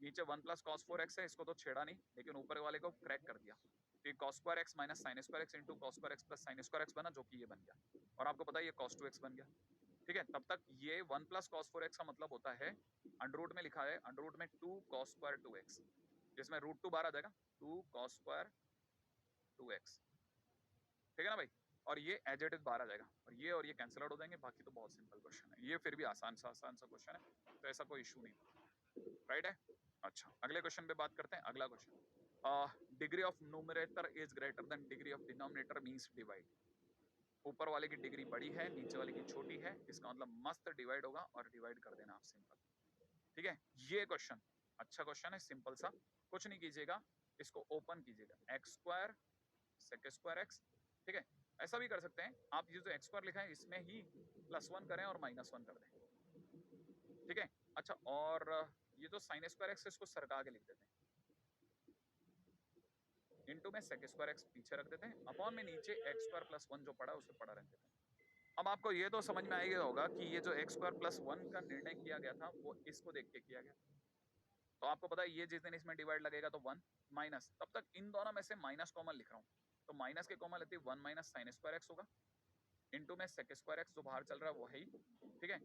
नीचे 1 प्लस cos 4x है, इसको तो छेड़ा नहीं, लेकिन ऊपर वाले को क्रैक कर दिया। तो ये cos square x minus sine square x into cos square x plus sine square x बना, जो कि ये बन गया। और आपको पता है ये cos 2x बन गया, ठीक है। तब तक ये 1 प्लस cos 4x का मतलब होता है अंडर रूट में लिखा है, अंडर रूट में 2 cos स्क्वायर 2x, जिसमें रूट 2 बाहर आ जाएगा, 2 cos स्क्वायर 2x, ठीक है ना भाई। और ये एज इट इज बाहर आ जाएगा और ये कैंसिल आउट हो जाएंगे। बाकी तो बहुत सिंपल क्वेश्चन है ये, फिर भी आसान सा क्वेश्चन है, तो ऐसा कोई इशू नहीं। राइट है। अच्छा, अगले क्वेश्चन पे बात करते हैं। अगला question, degree of numerator is greater than degree of denominator means divide. ऊपर वाले की डिग्री बड़ी है, नीचे वाले की छोटी है, इसका मतलब मस्त डिवाइड होगा और डिवाइड कर देना आप सिंपल। ठीक है, ये क्वेश्चन अच्छा क्वेश्चन है, सिंपल सा। कुछ नहीं कीजिएगा, इसको ओपन कीजिएगा, x square sec square x. ठीक है, ऐसा भी कर सकते हैं आप, ये जो एक्स स्क्वायर लिखा है इसमें ही +1 करें और -1 कर दें। ठीक है, अच्छा, और ये जो साइन स्क्वायर एक्स इसको सरका के लिख देते हैं, इनटू में सेक स्क्वायर एक्स पीछे रख देते हैं, अपॉन में नीचे एक्स स्क्वायर +1 जो पड़ा उसे पड़ा रख देते हैं। अब आपको ये तो समझ में आ गया होगा कि ये जो एक्स स्क्वायर +1 का निर्णय किया गया था वो इसको देख के किया गया। तो आपको पता है ये जिस दिन इसमें डिवाइड लगेगा तो 1 माइनस, तब तक इन दोनों में से माइनस कॉमन लिख रहा हूँ, तो माइनस के कॉमन लेते 1 माइनस साइन स्क्वायर एक्स होगा, इनटू में सेक स्क्वायर एक्स जो बाहर चल रहा है वो है ही। ठीक है,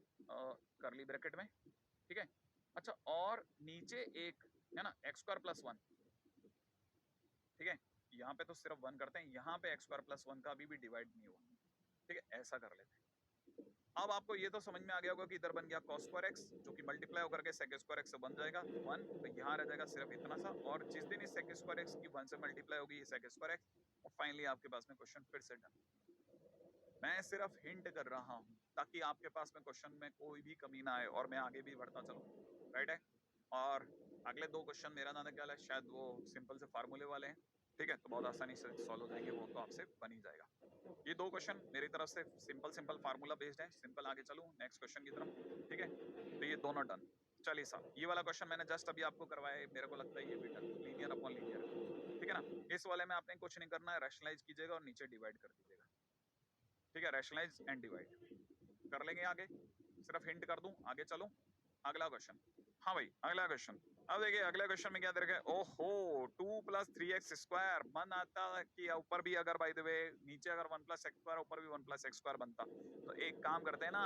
करली ब्रैकेट में। ठीक है, अच्छा, और नीचे एक है ना एक्स स्क्वायर +1। ठीक है, यहाँ पे तो सिर्फ 1 करते हैं, यहाँ पे एक्स स्क्वायर +1 का अभी भी डिवाइड नहीं हुआ। ठीक है, ऐसा कर लेते हैं। अब आपको ये तो समझ में आ गया होगा कि इधर बन गया cos स्क्वायर एक्स जो कि मल्टीप्लाई होकर के सेक स्क्वायर एक्स से बन जाएगा 1, तो यहाँ रह जाएगा सिर्फ इतना सा, और जिस दिन इस सेक स्क्वायर एक्स की 1 से मल्टीप्लाई होगी ये सेक स्क्वायर एक्स, और फाइनली आपके पास में क्वेश्चन फिर से डन। मैं सिर्फ हिंट कर रहा हूँ ताकि आपके पास में क्वेश्चन में कोई भी कमी ना आए और मैं आगे भी बढ़ता चलूँ, राइट है। और अगले 2 क्वेश्चन मेरा ना ख्याल है शायद वो सिंपल से फार्मूले वाले हैं। ठीक है, तो बहुत आसानी से सॉल्व हो जाएंगे, वो तो आपसे बन ही जाएगा। ये 2 क्वेश्चन मेरी तरफ से सिंपल फार्मूला बेस्ड है, सिंपल आगे चलूं नेक्स्ट क्वेश्चन की तरफ। ठीक है, तो ये दोनों डन। चलिए साहब, ये वाला क्वेश्चन मैंने जस्ट अभी आपको करवाया है, मेरे को लगता है ये भी डन, लीनियर अपॉन लीनियर। ठीक है ना, इस वाले में आपने कुछ नहीं करना है, रैशनलाइज कीजिएगा और नीचे डिवाइड कर दीजिएगा। ठीक है, रैशनलाइज एंड डिवाइड कर लेंगे आगे, सिर्फ हिंट कर दूं, आगे चलूं। अगला क्वेश्चन, हाँ भाई अगला क्वेश्चन। अब देखिए अगले क्वेश्चन में क्या दे रखा है, ओहो 2 + 3x स्क्वायर। मन आता कि ऊपर भी अगर बाय द वे नीचे अगर 1 + x स्क्वायर ऊपर भी 1 + x स्क्वायर बनता, तो एक काम करते हैं ना,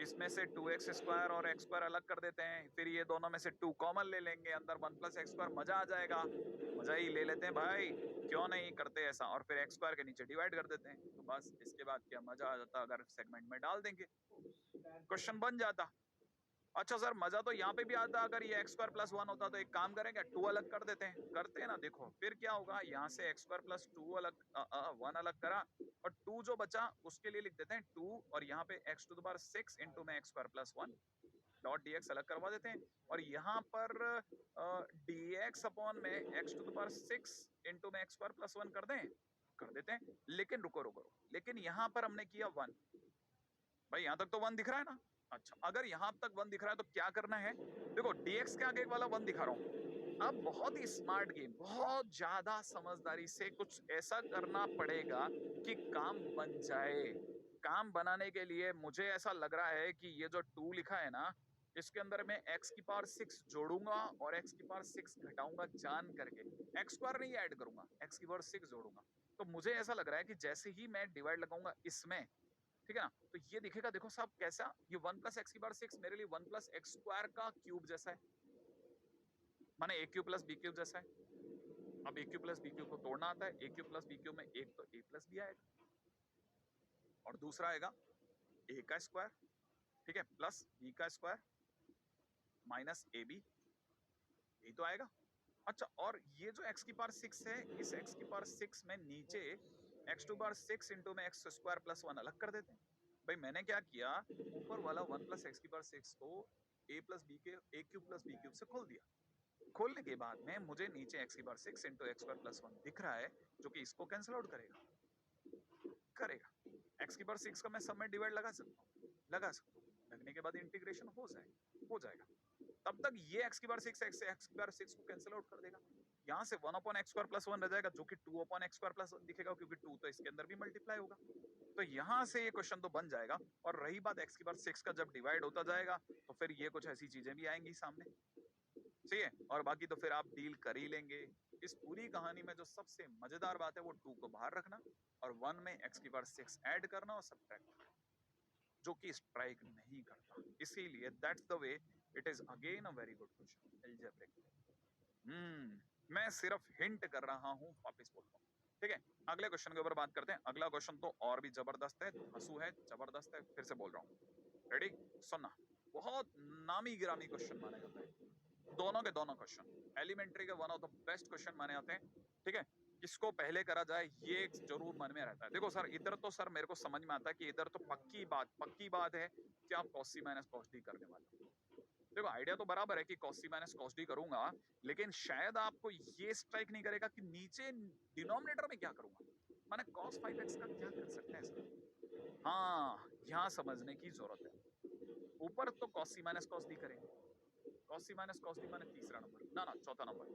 इसमें से 2x स्क्वायर और x स्क्वायर अलग कर देते हैं, फिर ये दोनों में से 2 कॉमन ले लेंगे, अंदर 1 + x स्क्वायर, मजा आ जाएगा। मजा ही ले लेते हैं भाई, क्यों नहीं करते ऐसा, और फिर x स्क्वायर के नीचे डिवाइड कर देते हैं, तो बस इसके बाद क्या मजा आ जाता, अगर सेगमेंट में डाल देंगे क्वेश्चन बन जाता। अच्छा सर, मजा तो यहाँ पे भी आता अगर ये एक्स स्क्वायर +1 होता, तो एक काम करेंगे 2 अलग कर देते हैं, करते हैं ना, देखो फिर क्या होगा, यहाँ से एक्स स्क्वायर +2 अलग 1 अलग करा, और 2 जो बचा उसके लिए लिख देते हैं 2, और यहाँ पे x⁻6 इंटू में एक्स स्क्वायर +1 डॉट dx अलग करवा देते हैं, और यहाँ पर dx अपॉन में x⁻6 इंटू में एक्स स्क्वायर +1 कर देते हैं। लेकिन रुको रुको रुको, लेकिन यहाँ पर हमने किया 1, भाई यहाँ तक तो 1 दिख रहा है ना। अच्छा, अगर यहाँ तक 1 दिख रहा है तो क्या करना है, देखो dx के आगे वाला 1 दिखा रहा हूँ। अब बहुत ही स्मार्ट गेम, बहुत ज्यादा समझदारी से कुछ ऐसा करना पड़ेगा कि काम बन जाए। काम बनाने के लिए मुझे ऐसा लग रहा है कि ये जो 2 लिखा है ना, इसके अंदर मैं x⁻6 जोड़ूंगा और x⁻6 घटाऊंगा जान करके, एक्स स्क्वायर नहीं ऐड करूंगा, x⁻6 जोड़ूंगा। तो मुझे ऐसा लग रहा है कि जैसे ही मैं डिवाइड लगाऊंगा इसमें, ठीक है ना, तो ये दिखेगा, देखो साहब कैसा, ये 1 + x⁻6 मेरे लिए 1 + x स्क्वायर का क्यूब जैसा है, माने a क्यूब + b क्यूब जैसा है। अब a क्यूब + b क्यूब को तोड़ना आता है, a क्यूब + b क्यूब में एक तो a + b आएगा और दूसरा आएगा a का स्क्वायर, ठीक है, प्लस b का स्क्वायर माइनस ab, यही तो आएगा। अच्छा, और ये जो x⁻6 है, इस x⁻6 में नीचे x⁻6 इंटू में x स्क्वायर +1 अलग कर देते हैं। भाई मैंने क्या किया, ऊपर वाला 1 + x⁻6 को a + b के a क्यूब + b क्यूब से खोल दिया। खोलने के बाद में मुझे नीचे x⁻6 इंटू x स्क्वायर +1 दिख रहा है, जो कि इसको कैंसिल आउट करेगा। x⁻6 का मैं सब में डिवाइड लगा सकता हूँ, लगने के बाद इंटीग्रेशन हो जाएगा। तब तक ये x⁻6 x⁻6 को कैंसिल आउट कर देगा, यहाँ से 1/x² + 1 रह जाएगा, जो कि 2/x² + 1 दिखेगा, क्योंकि 2 तो इसके अंदर भी मल्टीप्लाई होगा। तो यहाँ से ये क्वेश्चन तो बन जाएगा। और रही बात x⁻6 का, जब डिवाइड होता जाएगा तो फिर ये कुछ ऐसी चीजें भी आएंगी सामने, सही है, और बाकी तो फिर आप डील कर ही लेंगे। इस पूरी कहानी में जो सबसे मजेदार बात है वो 2 को बाहर रखना और 1 में x⁻6 ऐड करना और सब्ट्रैक्ट करना, जो कि स्ट्राइक नहीं करता। इसीलिए that's the way, it is again a very good question algebraic. मैं सिर्फ हिंट कर रहा हूं, वापस बोलता हूं। ठीक है, अगले क्वेश्चन के ऊपर बात करते हैं। अगला क्वेश्चन तो और भी जबरदस्त है, हंसू है, जबरदस्त है, फिर से बोल रहा हूं, रेडी सुनना, बहुत नामी गिरामी क्वेश्चन माना जाता है। दोनों के दोनों क्वेश्चन एलिमेंट्री के one of the best question माने आते हैं, ठीक है। किसको पहले करा जाए ये एक जरूर मन में रहता है। देखो सर, इधर तो सर मेरे को समझ में आता है कि इधर तो पक्की बात है कि आप कॉस सी माइनस कॉस डी करने वाले हो। देखो आइडिया तो बराबर है कि कॉस सी माइनस कॉस डी करूंगा, लेकिन शायद आपको ये स्ट्राइक नहीं करेगा कि नीचे डिनोमिनेटर में क्या करूंगा, माने cos 5x का क्या कर सकते हैं सर। हाँ, यहाँ समझने की जरूरत है। ऊपर तो cos c minus cos d करेंगे, cos c minus cos d माने तीसरा नंबर, ना चौथा नंबर,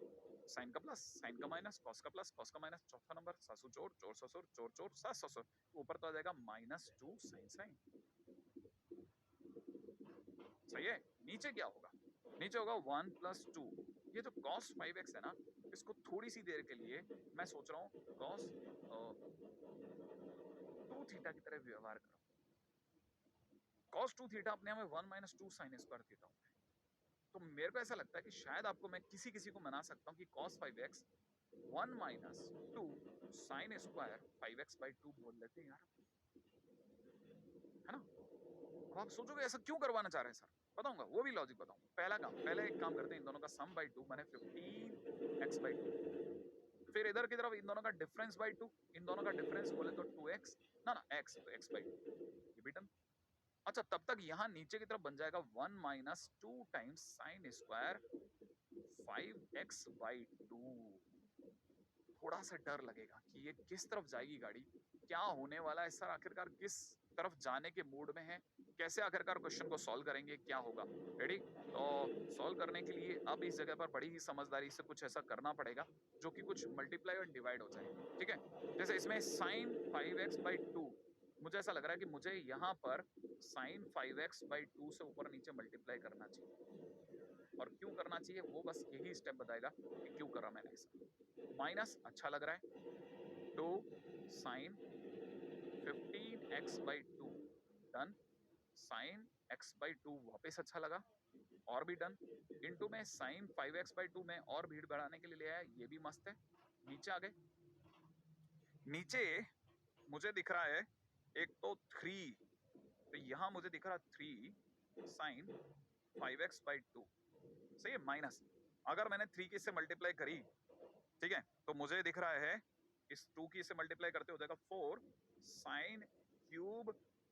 साइन का प्लस साइन का माइनस कॉस का प्लस कॉस का माइनस, चौथा नंबर सासू जोड़ जोड़ ससुर जोड़ जोड़ सास ससुर, ऊपर तो आ जाएगा -2 साइन साइन। सही है। नीचे क्या होगा, नीचे होगा 1 + 2। ये जो cos 5x है ना, इसको थोड़ी सी देर के लिए मैं सोच रहा हूँ cos 2 थीटा की तरह व्यवहार करो। cos 2 थीटा अपने आप में 1 - 2 sin स्क्वायर थीटा होता है। तो मेरे को ऐसा लगता है कि शायद आपको मैं किसी को मना सकता हूँ कि cos 5x 1 - 2 sin square 5x/2 बोल लेते हैं यार, है ना। अब आप सोचोगे ऐसा क्यों करवाना चाह रहे हैं सर, बताऊंगा वो भी लॉजिक बताऊंगा। पहले एक काम करते हैं, इन दोनों का सम बाई 2 माने 15x/2, फिर इधर की तरफ इन दोनों का डिफरेंस बाई 2, इन दोनों का डिफरेंस बोले तो 2x, ना x तो x/2, ये भी डन। अच्छा, तब तक यहाँ नीचे की तरफ बन जाएगा 1 - 2 टाइम्स साइन स्क्वायर 5x/2। थोड़ा सा डर लगेगा कि ये किस तरफ जाएगी गाड़ी, क्या होने वाला है सर, आखिरकार किस तरफ जाने के मूड में है, कैसे आखिरकार क्वेश्चन को सॉल्व करेंगे, क्या होगा। रेडी, तो सॉल्व करने के लिए अब इस जगह पर बड़ी ही समझदारी से कुछ ऐसा करना पड़ेगा जो कि कुछ मल्टीप्लाई और डिवाइड हो जाए, ठीक है। जैसे इसमें साइन 5x/2, मुझे ऐसा लग रहा है कि मुझे यहाँ पर साइन 5x/2 से ऊपर नीचे मल्टीप्लाई करना चाहिए, और क्यों करना चाहिए वो बस यही स्टेप बताएगा कि क्यों करा मैंने ऐसा। माइनस अच्छा लग रहा है, 2 sign 15x/2 done, sign x/2 वापस अच्छा लगा और भी डन, इनटू में साइन 5x/2 में और भीड़ बढ़ाने के लिए ले आया, ये भी मस्त है। नीचे आ गए, नीचे मुझे दिख रहा है एक तो 3, तो यहां मुझे दिख रहा 3 साइन 5x/2, सही है, माइनस। अगर मैंने 3 की से मल्टीप्लाई करी, ठीक है, तो मुझे दिख रहा है इस 2 की से मल्टीप्लाई करते हो जाएगा 4 साइन क्यूब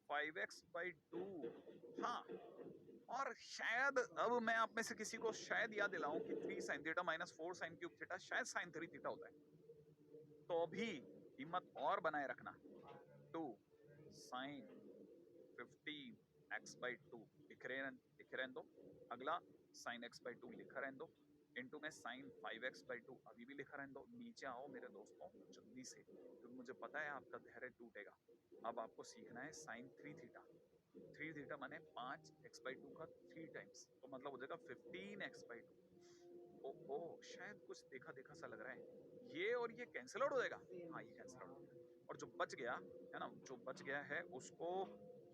5x/2। हाँ, और शायद अब मैं आप में से किसी को शायद याद दिलाऊं कि 3 sine theta minus 4 sine cube theta शायद साइन 3 थीटा होता है। तो भी हिम्मत और बनाए रखना, 2 साइन 15x/2 लिख रहे दो, अगला साइन x/2 लिखा रहने दो, इनटू में साइन 5x/2 अभी भी लिखा रहने दो। नीचे आओ मेरे दोस्तों जल्दी से, क्योंकि मुझे पता है आपका धैर्य टूटेगा। अब आपको सीखना है साइन 3 थीटा। 3 थीटा माने 5x/2 का 3 टाइम्स, तो मतलब हो जाएगा 15x/2। ओहो, शायद कुछ देखा देखा सा लग रहा है, ये और ये कैंसिल आउट हो जाएगा। हाँ, ये कैंसिल आउट हो गया, और जो बच गया है ना, जो बच गया है उसको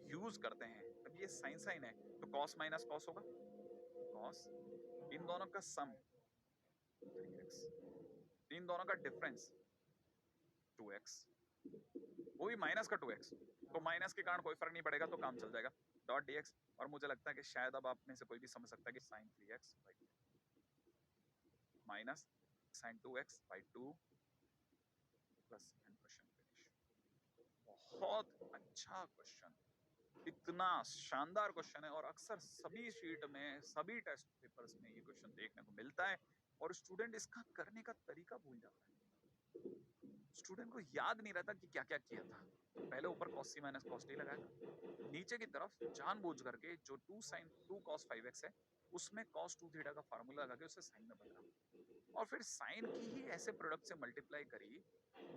यूज करते हैं। अब ये साइन साइन है तो कॉस माइनस कॉस होगा, कॉस, इन दोनों का सम 3x, इन दोनों का डिफरेंस 2x, वो भी माइनस का 2x, तो माइनस के कारण कोई फर्क नहीं पड़ेगा, तो काम चल जाएगा, डॉट dx। और मुझे लगता है कि शायद अब आप में से कोई भी समझ सकता है कि sine 3x/2 minus sine 2x/2 plus question finish. बहुत अच्छा क्वेश्चन, इतना शानदार क्वेश्चन है, और अक्सर सभी शीट में सभी टेस्ट पेपर्स में ये क्वेश्चन देखने को मिलता है, और स्टूडेंट इसका करने का तरीका भूल जाता है। स्टूडेंट को याद नहीं रहता कि क्या क्या किया था। तो पहले ऊपर cos c minus cos d लगाएगा, नीचे की तरफ जानबूझ करके जो 2 sin 2 cos 5x है उसमें cos 2 थीटा का फार्मूला लगा के उसे साइन में बदला, और फिर साइन की ही ऐसे प्रोडक्ट से मल्टीप्लाई करी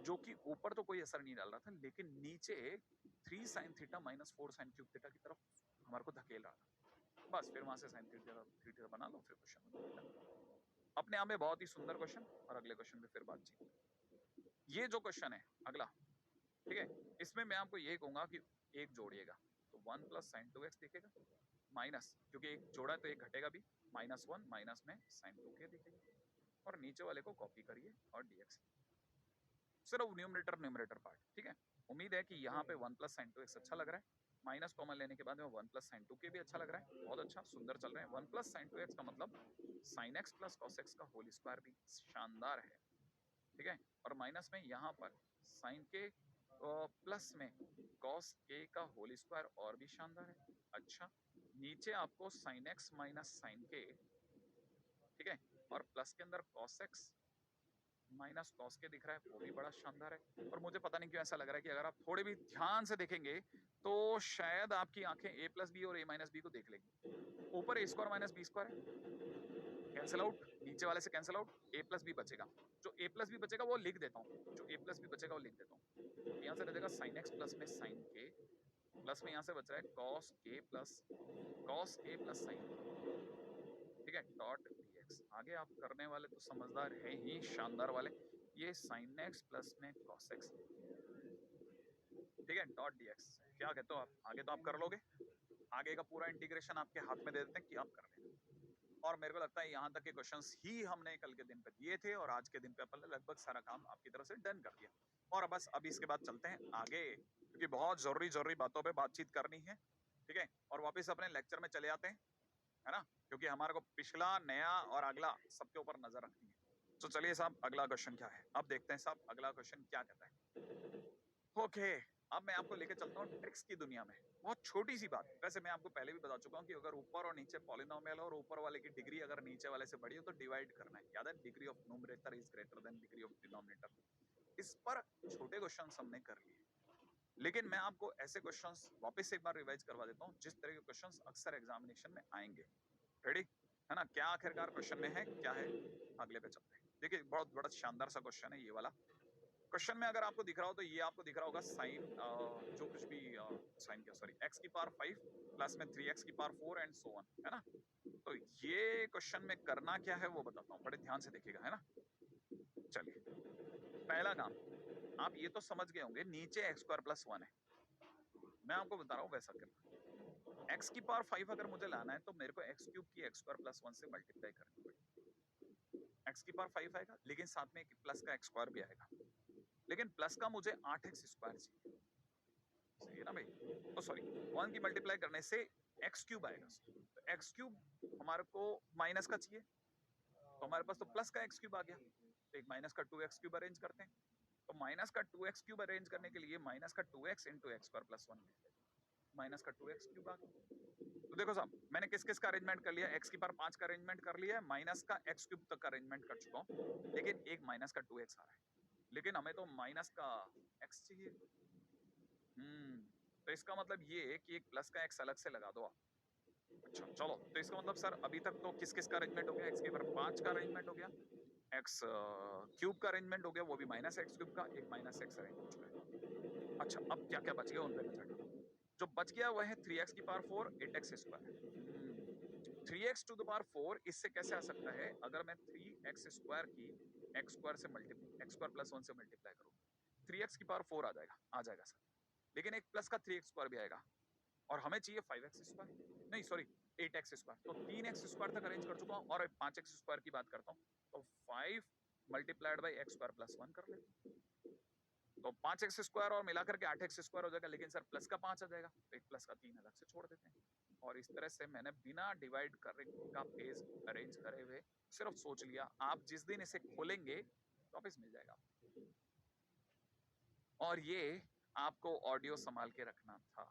जो कि ऊपर तो कोई असर नहीं डाल रहा था, लेकिन नीचे 3 sin theta minus 4 sin cube theta की तरफ हमारे को धकेल रहा था। बस फिर वहां से साइन थीटा बना लो, फिर क्वेश्चन अपने आप में बहुत ही सुंदर क्वेश्चन। और अगले क्वेश्चन पे फिर बातचीत। ये जो क्वेश्चन है अगला, ठीक है, इसमें मैं आपको यही कहूंगा कि एक जोड़िएगा, तो 1 + sin 2x दिखेगा, माइनस क्योंकि एक जोड़ा तो एक घटेगा भी, -1 माइनस में sin 2k दिखेगा, और नीचे वाले को कॉपी करिए और dx, सिर्फ न्यूमरेटर पार्ट, ठीक है। उम्मीद है कि यहाँ पे 1 + sin 2x अच्छा लग रहा है। माइनस कॉमन लेने के बाद में 1 प्लस साइन 2 के भी अच्छा लग रहा है, बहुत अच्छा, सुंदर चल रहे हैं। 1 प्लस साइन 2x का मतलब sine x plus cos x का होल स्क्वायर भी शानदार है, ठीक है। और माइनस में यहाँ पर साइन के प्लस में कॉस के का होल स्क्वायर और भी शानदार है, अच्छा। नीचे आपको साइन x माइनस साइन के, ठीक है, और प्लस के अंदर कॉस x माइनस कॉस के दिख रहा है, वो भी बड़ा शानदार है। और मुझे पता नहीं क्यों ऐसा लग रहा है कि अगर आप थोड़े भी ध्यान से देखेंगे तो शायद आपकी आंखें a प्लस बी और a माइनस बी को देख लेंगी। ऊपर a square minus B square है, कैंसिल आउट, नीचे वाले से cancel out, a plus B बचेगा। जो a प्लस बी बचेगा वो लिख देता हूँ, जो a प्लस बी बचेगा वो लिख देता हूँ। यहाँ से रह जाएगा साइन x प्लस में साइन के, प्लस में यहाँ से बच रहा है कॉस के प्लस साइन, ठीक है, डॉट dx। आगे आप करने वाले तो समझदार है ही, शानदार वाले। ये sin x प्लस में cos x, ठीक है, डॉट dx। क्या कहते हो आप? आगे तो आप कर लोगे, आगे का पूरा इंटीग्रेशन आपके हाथ में दे देते हैं कि आप कर लें। और मेरे को लगता है यहाँ तक के क्वेश्चंस ही हमने कल के दिन पे दिए थे और आज के दिन पे अपन ने लगभग सारा काम आपकी तरफ से डन कर दिया। और बस अब इसके बाद चलते हैं आगे, क्योंकि बहुत जरूरी बातों पे बातचीत करनी है, ठीक है। और वापस अपने लेक्चर में चले आते हैं, है ना, क्योंकि हमारे को पिछला, नया और अगला सबके ऊपर नजर रखनी है। तो चलिए साहब, अगला क्वेश्चन क्या है, अब देखते हैं साहब अगला क्वेश्चन क्या कहता है। ओके, अब मैं आपको लेके चलता हूँ ट्रिक्स की दुनिया में। बहुत छोटी सी बात, वैसे मैं आपको पहले भी बता चुका हूँ कि अगर ऊपर और नीचे पॉलिनोमियल और ऊपर वाले की डिग्री अगर नीचे वाले से बड़ी हो तो डिवाइड करना है, याद है, degree of numerator is greater than degree of denominator. इस पर छोटे क्वेश्चन हमने कर लिए, लेकिन मैं आपको ऐसे क्वेश्चंस वापस एक बार रिवाइज करवा देता हूँ जिस तरह के क्वेश्चंस अक्सर एग्जामिनेशन में आएंगे। रेडी है ना, क्या आखिरकार क्वेश्चन में है, क्या है, अगले पे चलते हैं। देखिए, बहुत बड़ा शानदार सा क्वेश्चन है ये वाला। क्वेश्चन में अगर आपको दिख रहा हो तो ये आपको दिख रहा होगा साइन, जो कुछ भी साइन क्या, सॉरी, x की पावर 5 प्लस में 3x की पावर 4 एंड सो ऑन, है ना। तो ये क्वेश्चन में करना क्या है वो बताता हूँ, बड़े ध्यान से देखिएगा, है ना। चलिए, पहला काम, आप ये तो समझ गए होंगे नीचे x स्क्वायर प्लस 1 है, मैं आपको बता रहा हूँ वैसा करना। x की पावर 5 अगर मुझे लाना है तो मेरे को x क्यूब की x स्क्वायर प्लस 1 से मल्टीप्लाई करनी पड़ेगी। x की पावर 5 आएगा, लेकिन साथ में एक प्लस का x स्क्वायर भी आएगा, लेकिन प्लस का मुझे 8x स्क्वायर चाहिए, सही है ना भाई। तो सॉरी, 1 की मल्टीप्लाई करने से x क्यूब आएगा, तो x क्यूब हमारे को माइनस का चाहिए, तो हमारे पास तो प्लस का x क्यूब आ गया, तो एक माइनस का 2x क्यूब अरेंज करते हैं। तो माइनस का 2x क्यूब अरेंज करने के लिए माइनस का 2x into x square plus 1 minus का 2x क्यूब आ गया। तो देखो साहब, मैंने किस किस का अरेंजमेंट कर लिया, x की पावर 5 का अरेंजमेंट कर लिया है, माइनस का x क्यूब तक का अरेंजमेंट कर चुका हूँ, लेकिन एक माइनस का 2x आ रहा है, लेकिन हमें तो माइनस का x चाहिए। तो इसका मतलब ये है कि एक प्लस का x अलग से लगा दो आप। अच्छा चलो, तो इसका मतलब सर अभी तक तो किस किस का अरेंजमेंट हो गया, x के पावर 5 का अरेंजमेंट हो गया, x क्यूब का अरेंजमेंट हो गया, वो भी माइनस एक्स क्यूब का, एक माइनस एक्स अरेंज हो चुका है। अच्छा, अब क्या क्या बच गया उन पे नजर डालो। जो बच गया वह है 3x की power 4 8x square. 3x to the power 4 इससे कैसे आ सकता है, अगर मैं 3x स्क्वायर की x स्क्वायर से मल्टीप्लाई, x स्क्वायर प्लस 1 से मल्टीप्लाई करूँ, 3x की पावर 4 आ जाएगा सर, लेकिन एक प्लस का 3x स्क्वायर भी आएगा, और हमें चाहिए 5x स्क्वायर, नहीं सॉरी 8x स्क्वायर, तो 3x स्क्वायर तक अरेंज कर चुका हूँ, और 5x स्क्वायर की बात करता हूँ, तो 5 multiplied by x square plus 1 कर ले, तो 5x स्क्वायर और मिलाकर के 8x स्क्वायर हो जाएगा, लेकिन सर प्लस का 5 आ जाएगा, तो एक प्लस का 3 अलग से छोड़ देते हैं। और इस तरह से मैंने बिना डिवाइड करे का पेज अरेंज करे हुए सिर्फ सोच लिया, आप जिस दिन इसे खोलेंगे वापस मिल जाएगा। और ये आपको ऑडियो संभाल के रखना था,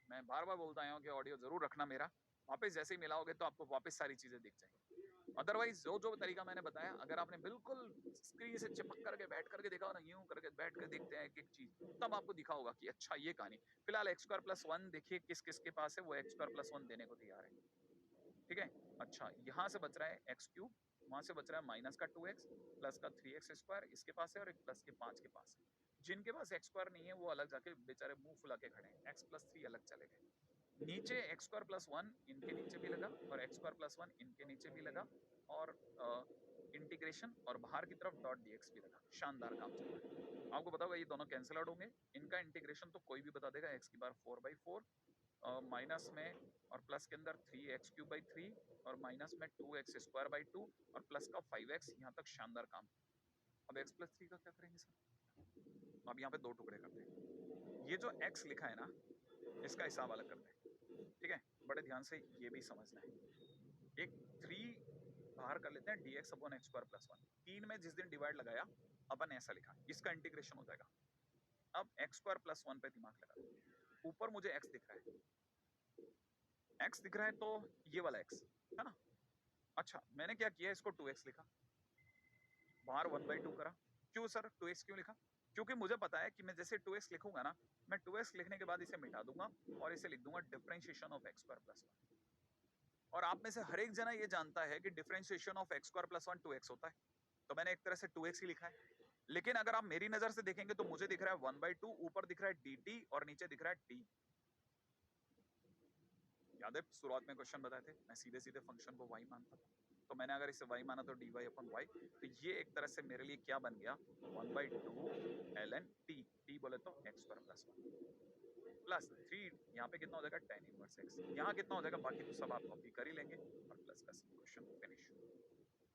मैं बार बार बोलता आया हूँ कि ऑडियो जरूर रखना मेरा, वापस जैसे ही मिलाओगे तो आपको वापस सारी चीजें दिख जाएंगी। अदरवाइज जो जो तरीका मैंने बताया, अगर आपने बिल्कुल स्क्रीन से चिपक करके बैठ करके देखा हो ना, यूं करके बैठ कर देखते हैं एक एक चीज, तब आपको दिखा होगा कि अच्छा ये कहानी। फिलहाल एक्स स्क्वायर प्लस 1 देखिए किस किस के पास है, वो एक्स स्क्वायर प्लस 1 देने को तैयार है, ठीक है। अच्छा, यहाँ से बच रहा है एक्स क्यूब, वहां से बच रहा है माइनस का 2x प्लस का 3x स्क्वायर इसके पास है, और एक प्लस के 5 के पास है। जिनके पास एक्स स्क्वायर नहीं है वो अलग जाके बेचारे मुंह फुला के खड़े हैं, x प्लस 3 अलग चले गए। नीचे एक्स स्क्वायर प्लस 1 इनके नीचे भी लगा, और एक्स स्क्वायर प्लस 1 इनके नीचे भी लगा, और इंटीग्रेशन और बाहर की तरफ डॉट dx भी लगा, शानदार काम चल रहा है। आपको बताओ ये दोनों कैंसिल आउट होंगे, इनका इंटीग्रेशन तो कोई भी बता देगा, x की बार 4/4 माइनस में और प्लस के अंदर 3x³ और माइनस में 2x² 2 और प्लस का 5x, यहाँ तक शानदार काम। अब x प्लस 3 का क्या करेंगे सर, अब यहाँ पे दो टुकड़े करते हैं, ये जो x लिखा है ना, इसका हिसाब अलग करते हैं, ठीक है। बड़े ध्यान से ये भी समझना है। एक 3 बाहर कर लेते हैं dx upon x square plus 1। 3 में जिस दिन डिवाइड लगाया अपन ऐसा लिखा, इसका इंटीग्रेशन हो जाएगा। अब एक्स स्क्वायर प्लस 1 पे दिमाग लगा, ऊपर मुझे x दिख रहा है, x दिख रहा है तो ये वाला x है ना। अच्छा मैंने क्या किया, इसको 2x लिखा, बाहर 1/2 करा। क्यों सर 2x क्यों लिखा? क्योंकि मुझे पता है कि मैं जैसे 2x लिखूंगा ना, मैं 2x लिखने के बाद इसे मिटा दूंगा और इसे लिख दूंगा differentiation of x square plus 1। और आप में से हर एक जना ये जानता है कि differentiation of x square plus 1 2x होता है, तो मैंने एक तरह से 2x ही लिखा है। लेकिन अगर आप मेरी नजर से देखेंगे तो मुझे दिख रहा है 1/2, ऊपर दिख रहा है dt और नीचे दिख रहा है t। याद है शुरुआत में क्वेश्चन बताए थे, मैं सीधे सीधे फंक्शन को y मानता था, तो मैंने अगर इसे y माना तो dy अपन y, तो ये एक तरह से मेरे लिए क्या बन गया 1/2 ln t, t बोले तो x स्क्वायर प्लस 1 प्लस 3, यहाँ पे कितना हो जाएगा tan इनवर्स x, यहाँ कितना हो जाएगा बाकी तो सब आप कॉपी कर ही लेंगे और plus plus question finish.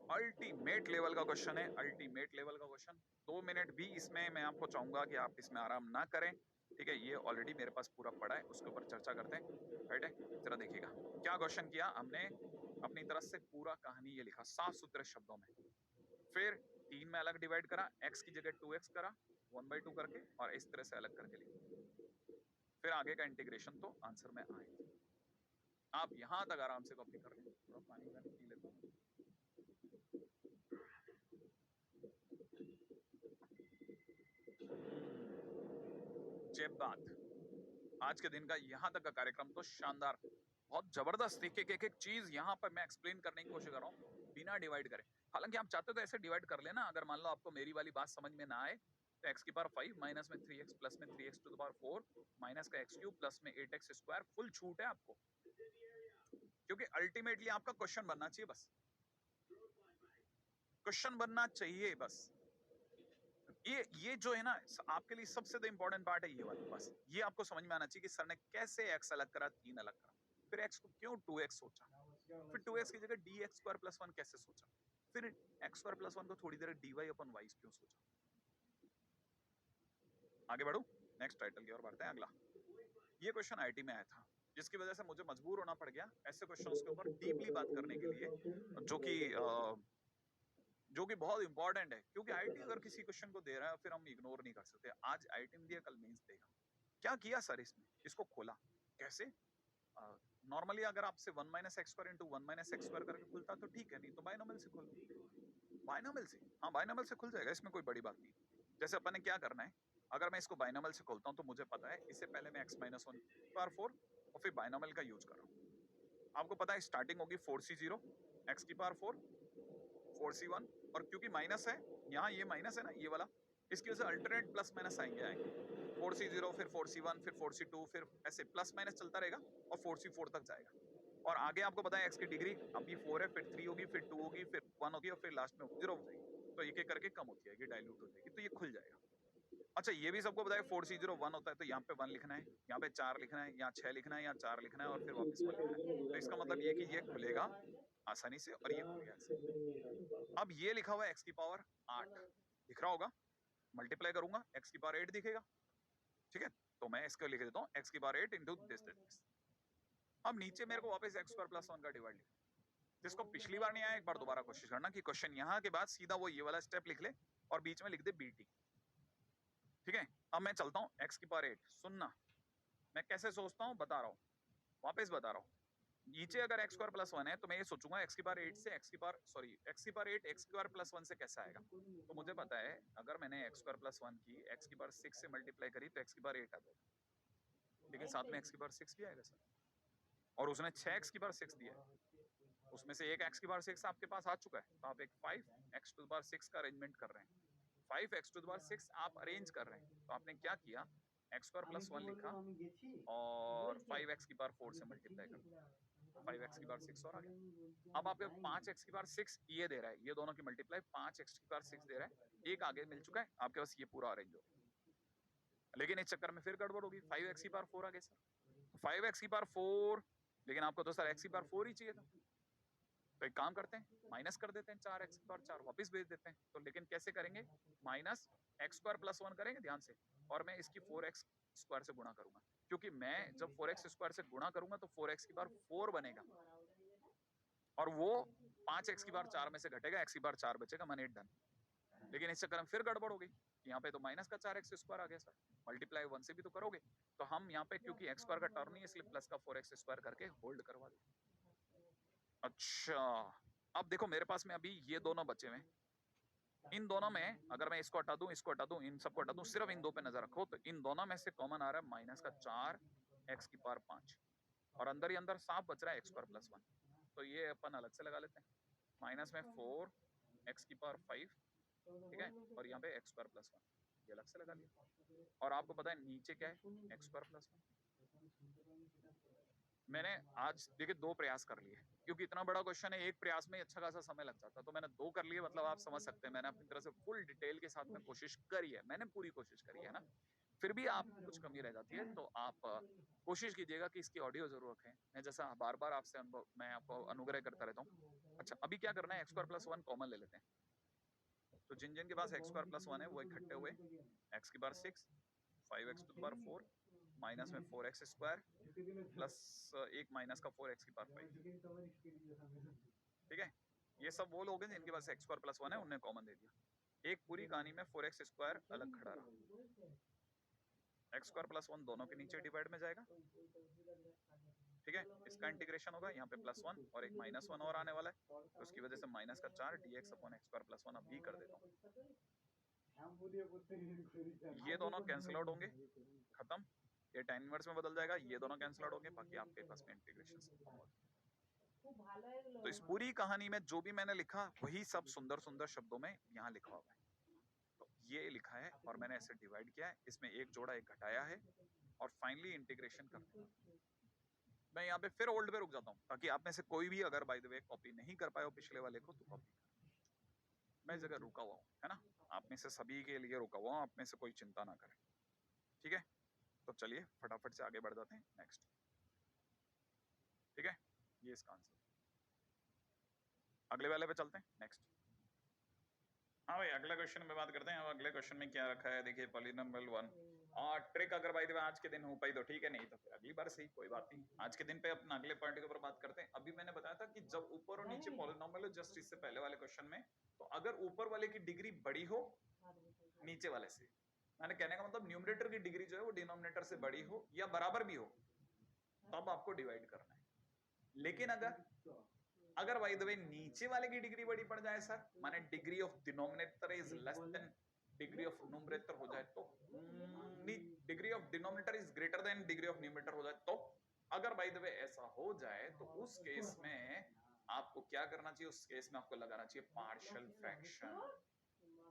Ultimate level का क्वेश्चन है, अल्टीमेट लेवल का क्वेश्चन। 2 मिनट भी इसमें मैं आपको चाहूंगा कि आप इसमें आराम ना करें, ठीक है। ये ऑलरेडी मेरे पास पूरा पड़ा है, उसके ऊपर चर्चा करते हैं, राइट है। जरा देखिएगा क्या क्वेश्चन किया हमने, अपनी तरफ से पूरा कहानी ये लिखा साफ सुथरे शब्दों में, फिर 3 में अलग डिवाइड करा, x की जगह 2x करा 1/2 करके और इस तरह से अलग करके लिखा, फिर आगे का इंटीग्रेशन तो आंसर में आए। आप यहां तक आराम से कॉपी कर लें। थोड़ा पानी वानी पी लेता हूँ। जय बात। आज के दिन का यहाँ तक का कार्यक्रम तो शानदार, बहुत जबरदस्त थी। एक एक चीज यहाँ पर मैं एक्सप्लेन करने की कोशिश कर रहा हूँ बिना डिवाइड करे। हालांकि आप चाहते तो ऐसे डिवाइड कर लेना, अगर मान लो आपको मेरी वाली बात समझ में ना आए तो x की पावर 5 माइनस में 3x प्लस में 3x to the power 4 minus का x क्यूब प्लस में 8x स्क्वायर, फुल छूट है आपको, क्योंकि अल्टीमेटली आपका क्वेश्चन बनना चाहिए, बस क्वेश्चन बनना चाहिए बस। ये जो है ना आपके लिए सबसे तो इंपॉर्टेंट पार्ट है ये वाला, बस ये आपको समझ में आना चाहिए कि सर ने कैसे x अलग करा, 3 अलग करा, फिर x को क्यों 2x सोचा, फिर 2x की जगह dx स्क्वायर प्लस 1 कैसे सोचा, फिर x स्क्वायर प्लस 1 को थोड़ी देर dy अपन y क्यों सोचा। आगे बढ़ू, नेक्स्ट टाइटल की ओर बढ़ते हैं। अगला ये क्वेश्चन आईटी में आया था, जिसकी वजह से मुझे मजबूर होना पड़ गया ऐसे क्वेश्चंस के ऊपर डीपली बात करने के लिए, जो कि बहुत इंपॉर्टेंट है, क्योंकि आईटी अगर किसी क्वेश्चन को दे रहा है फिर हम इग्नोर नहीं कर सकते। आज आईटी में दिया, कल मेंस देगा। क्या किया सर इसमें, इसको खोला कैसे। नॉर्मली अगर आपसे 1 minus x square into 1 minus x square करके खुलता तो ठीक है, नहीं तो बाइनोमियल से खोलो। बाइनोमियल से, हाँ बाइनोमियल से खुल जाएगा, इसमें कोई बड़ी बात नहीं। जैसे अपन ने क्या करना है, अगर मैं इसको बाइनोमियल से खोलता हूँ तो मुझे पता है इससे पहले मैं x माइनस 1 पावर 4 और फिर बाइनोमियल का यूज कर रहा हूँ। आपको पता है स्टार्टिंग होगी 4c0 x की पावर 4 4c1, और क्योंकि माइनस है यहाँ, ये माइनस है ना ये वाला, इसकी वजह से अल्टरनेट प्लस माइनस आएंगे 4c0 फिर 4c1 फिर 4c2 फिर ऐसे प्लस माइनस चलता रहेगा और 4c4 तक जाएगा। और आगे आपको पता है x की डिग्री अभी 4 है, फिर 3 होगी, फिर 2 होगी, फिर 1 होगी और फिर लास्ट में 0 हो जाएगी, तो एक एक करके कम होती जाएगी, डाइल्यूट हो जाएगी, तो ये खुल जाएगा। अच्छा ये भी सबको बताया 4c0 1 होता है, तो यहाँ पे 1 लिखना है, यहाँ पे 4 लिखना है, यहाँ 6 लिखना है, यहाँ 4 लिखना है और फिर वापस 1 लिखना है। तो इसका मतलब ये कि ये खुलेगा आसानी से और ये खुल गया ऐसे। अब ये लिखा हुआ है x की पावर 8 दिख रहा होगा, मल्टीप्लाई करूंगा x की पावर 8 दिखेगा, ठीक है। तो मैं इसको लिख देता हूँ x की पावर 8 इंटू दिस। अब नीचे मेरे को वापस x स्क्वायर प्लस 1 का डिवाइड लिखना, जिसको पिछली बार नहीं आया एक बार दोबारा कोशिश करना कि क्वेश्चन यहाँ के बाद सीधा वो ये वाला स्टेप लिख ले और बीच में लिख दे bt, ठीक है। अब मैं चलता हूँ x की पावर 8, सुनना मैं कैसे सोचता हूँ बता रहा हूँ, वापस बता रहा हूँ। नीचे अगर x स्क्वायर प्लस 1 है तो मैं ये सोचूंगा x की पावर 8 से x की पावर x की पावर 8 x स्क्वायर प्लस 1 से कैसे आएगा। तो मुझे पता है अगर मैंने x स्क्वायर प्लस 1 की x की पावर 6 से मल्टीप्लाई करी तो x की पावर 8 आ जाएगा, लेकिन साथ में x की पावर 6 भी आएगा सर, और उसने 6x की पावर 6 दिया है, उसमें से एक x की पावर 6 आपके पास आ चुका है, तो आप एक 5x टू द पावर 6 का अरेंजमेंट कर रहे हैं, 5x टू द पावर 6 आप अरेंज कर रहे हैं। तो आपने क्या किया, x स्क्वायर प्लस 1 लिखा और 5x की पावर 4 से मल्टीप्लाई कर दिया, 5x की पावर 6 और आ गया। अब आपके 5x की पावर 6 ये दे रहा है, ये दोनों की मल्टीप्लाई 5x की पावर 6 दे रहा है, एक आगे मिल चुका है आपके पास, ये पूरा अरेंज हो गया। लेकिन इस चक्कर में फिर गड़बड़ होगी, 5x की पावर 4 आ गए सर, 5x की पावर 4, लेकिन आपको तो सर x की पावर 4 ही चाहिए था, तो एक काम करते हैं माइनस कर देते हैं, 4x की पावर 4 वापस भेज देते हैं। तो लेकिन कैसे करेंगे, माइनस x स्क्वायर प्लस 1 करेंगे ध्यान से, और मैं इसकी 4x स्क्वायर से गुणा करूंगा, क्योंकि मैं जब 4x स्क्वायर से गुणा करूंगा तो 4x की बार 4 बनेगा और वो 5x की बार 4 में से घटेगा, x की बार 4 बचेगा, माने डन। लेकिन इस चक्कर में फिर गड़बड़ हो गई, यहाँ पे तो माइनस का 4x स्क्वायर आ गया सर, मल्टीप्लाई 1 से भी तो करोगे, तो हम यहाँ पे क्योंकि x स्क्वायर का टर्म नहीं है इसलिए प्लस का 4x स्क्वायर करके होल्ड करवा देते। अच्छा, अब देखो मेरे पास में अभी ये दोनों बचे हुए, इन दोनों में अगर मैं इसको हटा दूं, इसको हटा दूं, इन सबको हटा दूं, सिर्फ इन दो पे नजर रखो, तो इन दोनों में से कॉमन आ रहा है माइनस का 4 x की पावर 5 और अंदर ही अंदर साफ बच रहा है x स्क्वायर प्लस 1, तो ये अपन अलग से लगा लेते हैं, माइनस में 4 x की पावर 5, ठीक है, और यहाँ पे x स्क्वायर प्लस 1 ये अलग से लगा लिया, और आपको पता है नीचे क्या है, x स्क्वायर प्लस 1। मैंने आज देखिए 2 प्रयास कर लिए, क्योंकि इतना बड़ा क्वेश्चन है, एक प्रयास में ही अच्छा खासा समय लग जाता, तो मैंने 2 कर लिए, मतलब आप समझ सकते हैं मैंने अपनी तरह से फुल डिटेल के साथ में कोशिश करी है, मैंने पूरी कोशिश करी है ना, फिर भी आप कुछ कमी रह जाती है तो आप कोशिश कीजिएगा कि इसकी ऑडियो जरूर रखें, मैं जैसा बार बार आपसे अनुभव मैं आपको अनुग्रह करता रहता हूँ। अच्छा, अभी क्या करना है, x स्क्वायर प्लस 1 कॉमन ले लेते हैं, तो जिन जिन के पास x स्क्वायर प्लस 1 है वो इकट्ठे हुए, x की बार 6, 5x to the power 4, minus में 4x स्क्वायर प्लस एक माइनस का 4x की पावर 5, ठीक है, ये सब वो लोग हैं जिनके पास x स्क्वायर प्लस 1 है, उन्हें कॉमन दे दिया, एक पूरी कहानी में 4x स्क्वायर अलग खड़ा रहा, x स्क्वायर प्लस 1 दोनों के नीचे डिवाइड में जाएगा, ठीक है, इसका इंटीग्रेशन होगा, यहाँ पे प्लस 1 और एक माइनस 1 और आने वाला है, तो उसकी वजह से माइनस का 4 dx upon x square plus 1 अभी कर देता हूँ, ये दोनों कैंसिल आउट होंगे, खत्म, ये tan इनवर्स में बदल जाएगा, ये दोनों कैंसिल आउट होंगे, बाकी आपके पास में इंटीग्रेशन। तो इस पूरी कहानी में जो भी मैंने लिखा वही सब सुंदर सुंदर शब्दों में यहाँ लिखा हुआ है, तो ये लिखा है और मैंने ऐसे डिवाइड किया है, इसमें एक जोड़ा एक घटाया है और फाइनली इंटीग्रेशन करते हैं। मैं यहाँ पे फिर ओल्ड पे रुक जाता हूँ ताकि आप में से कोई भी अगर बाय द वे कॉपी नहीं कर पाए हो पिछले वाले को तो कॉपी कर, मैं इस जगह रुका हुआ हूँ, है ना, आप में से सभी के लिए रुका हुआ हूँ, आप में से कोई चिंता ना करे, ठीक है, तो चलिए फटाफट से आगे बढ़ जाते हैं नेक्स्ट, ठीक है, ये इसका आंसर, अगले वाले पे चलते हैं नेक्स्ट। हाँ भाई अगला क्वेश्चन में बात करते हैं, और अगले क्वेश्चन में क्या रखा है देखिए, पॉलिनोमियल 1 और ट्रिक अगर भाई आज के दिन हो पाई तो ठीक है, नहीं तो फिर अगली बार सही, कोई बात नहीं, आज के दिन पे अपना अगले पॉइंट के ऊपर बात करते हैं। अभी मैंने बताया था कि जब ऊपर और नीचे पॉलिनोमियल हो, जस्ट इससे पहले वाले क्वेश्चन में, तो अगर ऊपर वाले की डिग्री बड़ी हो नीचे वाले से, मैंने कहने का मतलब न्यूमरेटर की डिग्री जो है वो डिनोमिनेटर से बड़ी हो या बराबर भी हो, तब आपको डिवाइड करना है, लेकिन अगर बाय द वे नीचे वाले की डिग्री बड़ी पड़ जाए सर, माने degree of denominator is less than degree of numerator हो जाए, तो degree of denominator is greater than degree of numerator हो जाए, तो अगर बाय द वे ऐसा हो जाए तो उस केस में आपको क्या करना चाहिए, उस केस में आपको लगाना चाहिए पार्शियल फ्रैक्शन।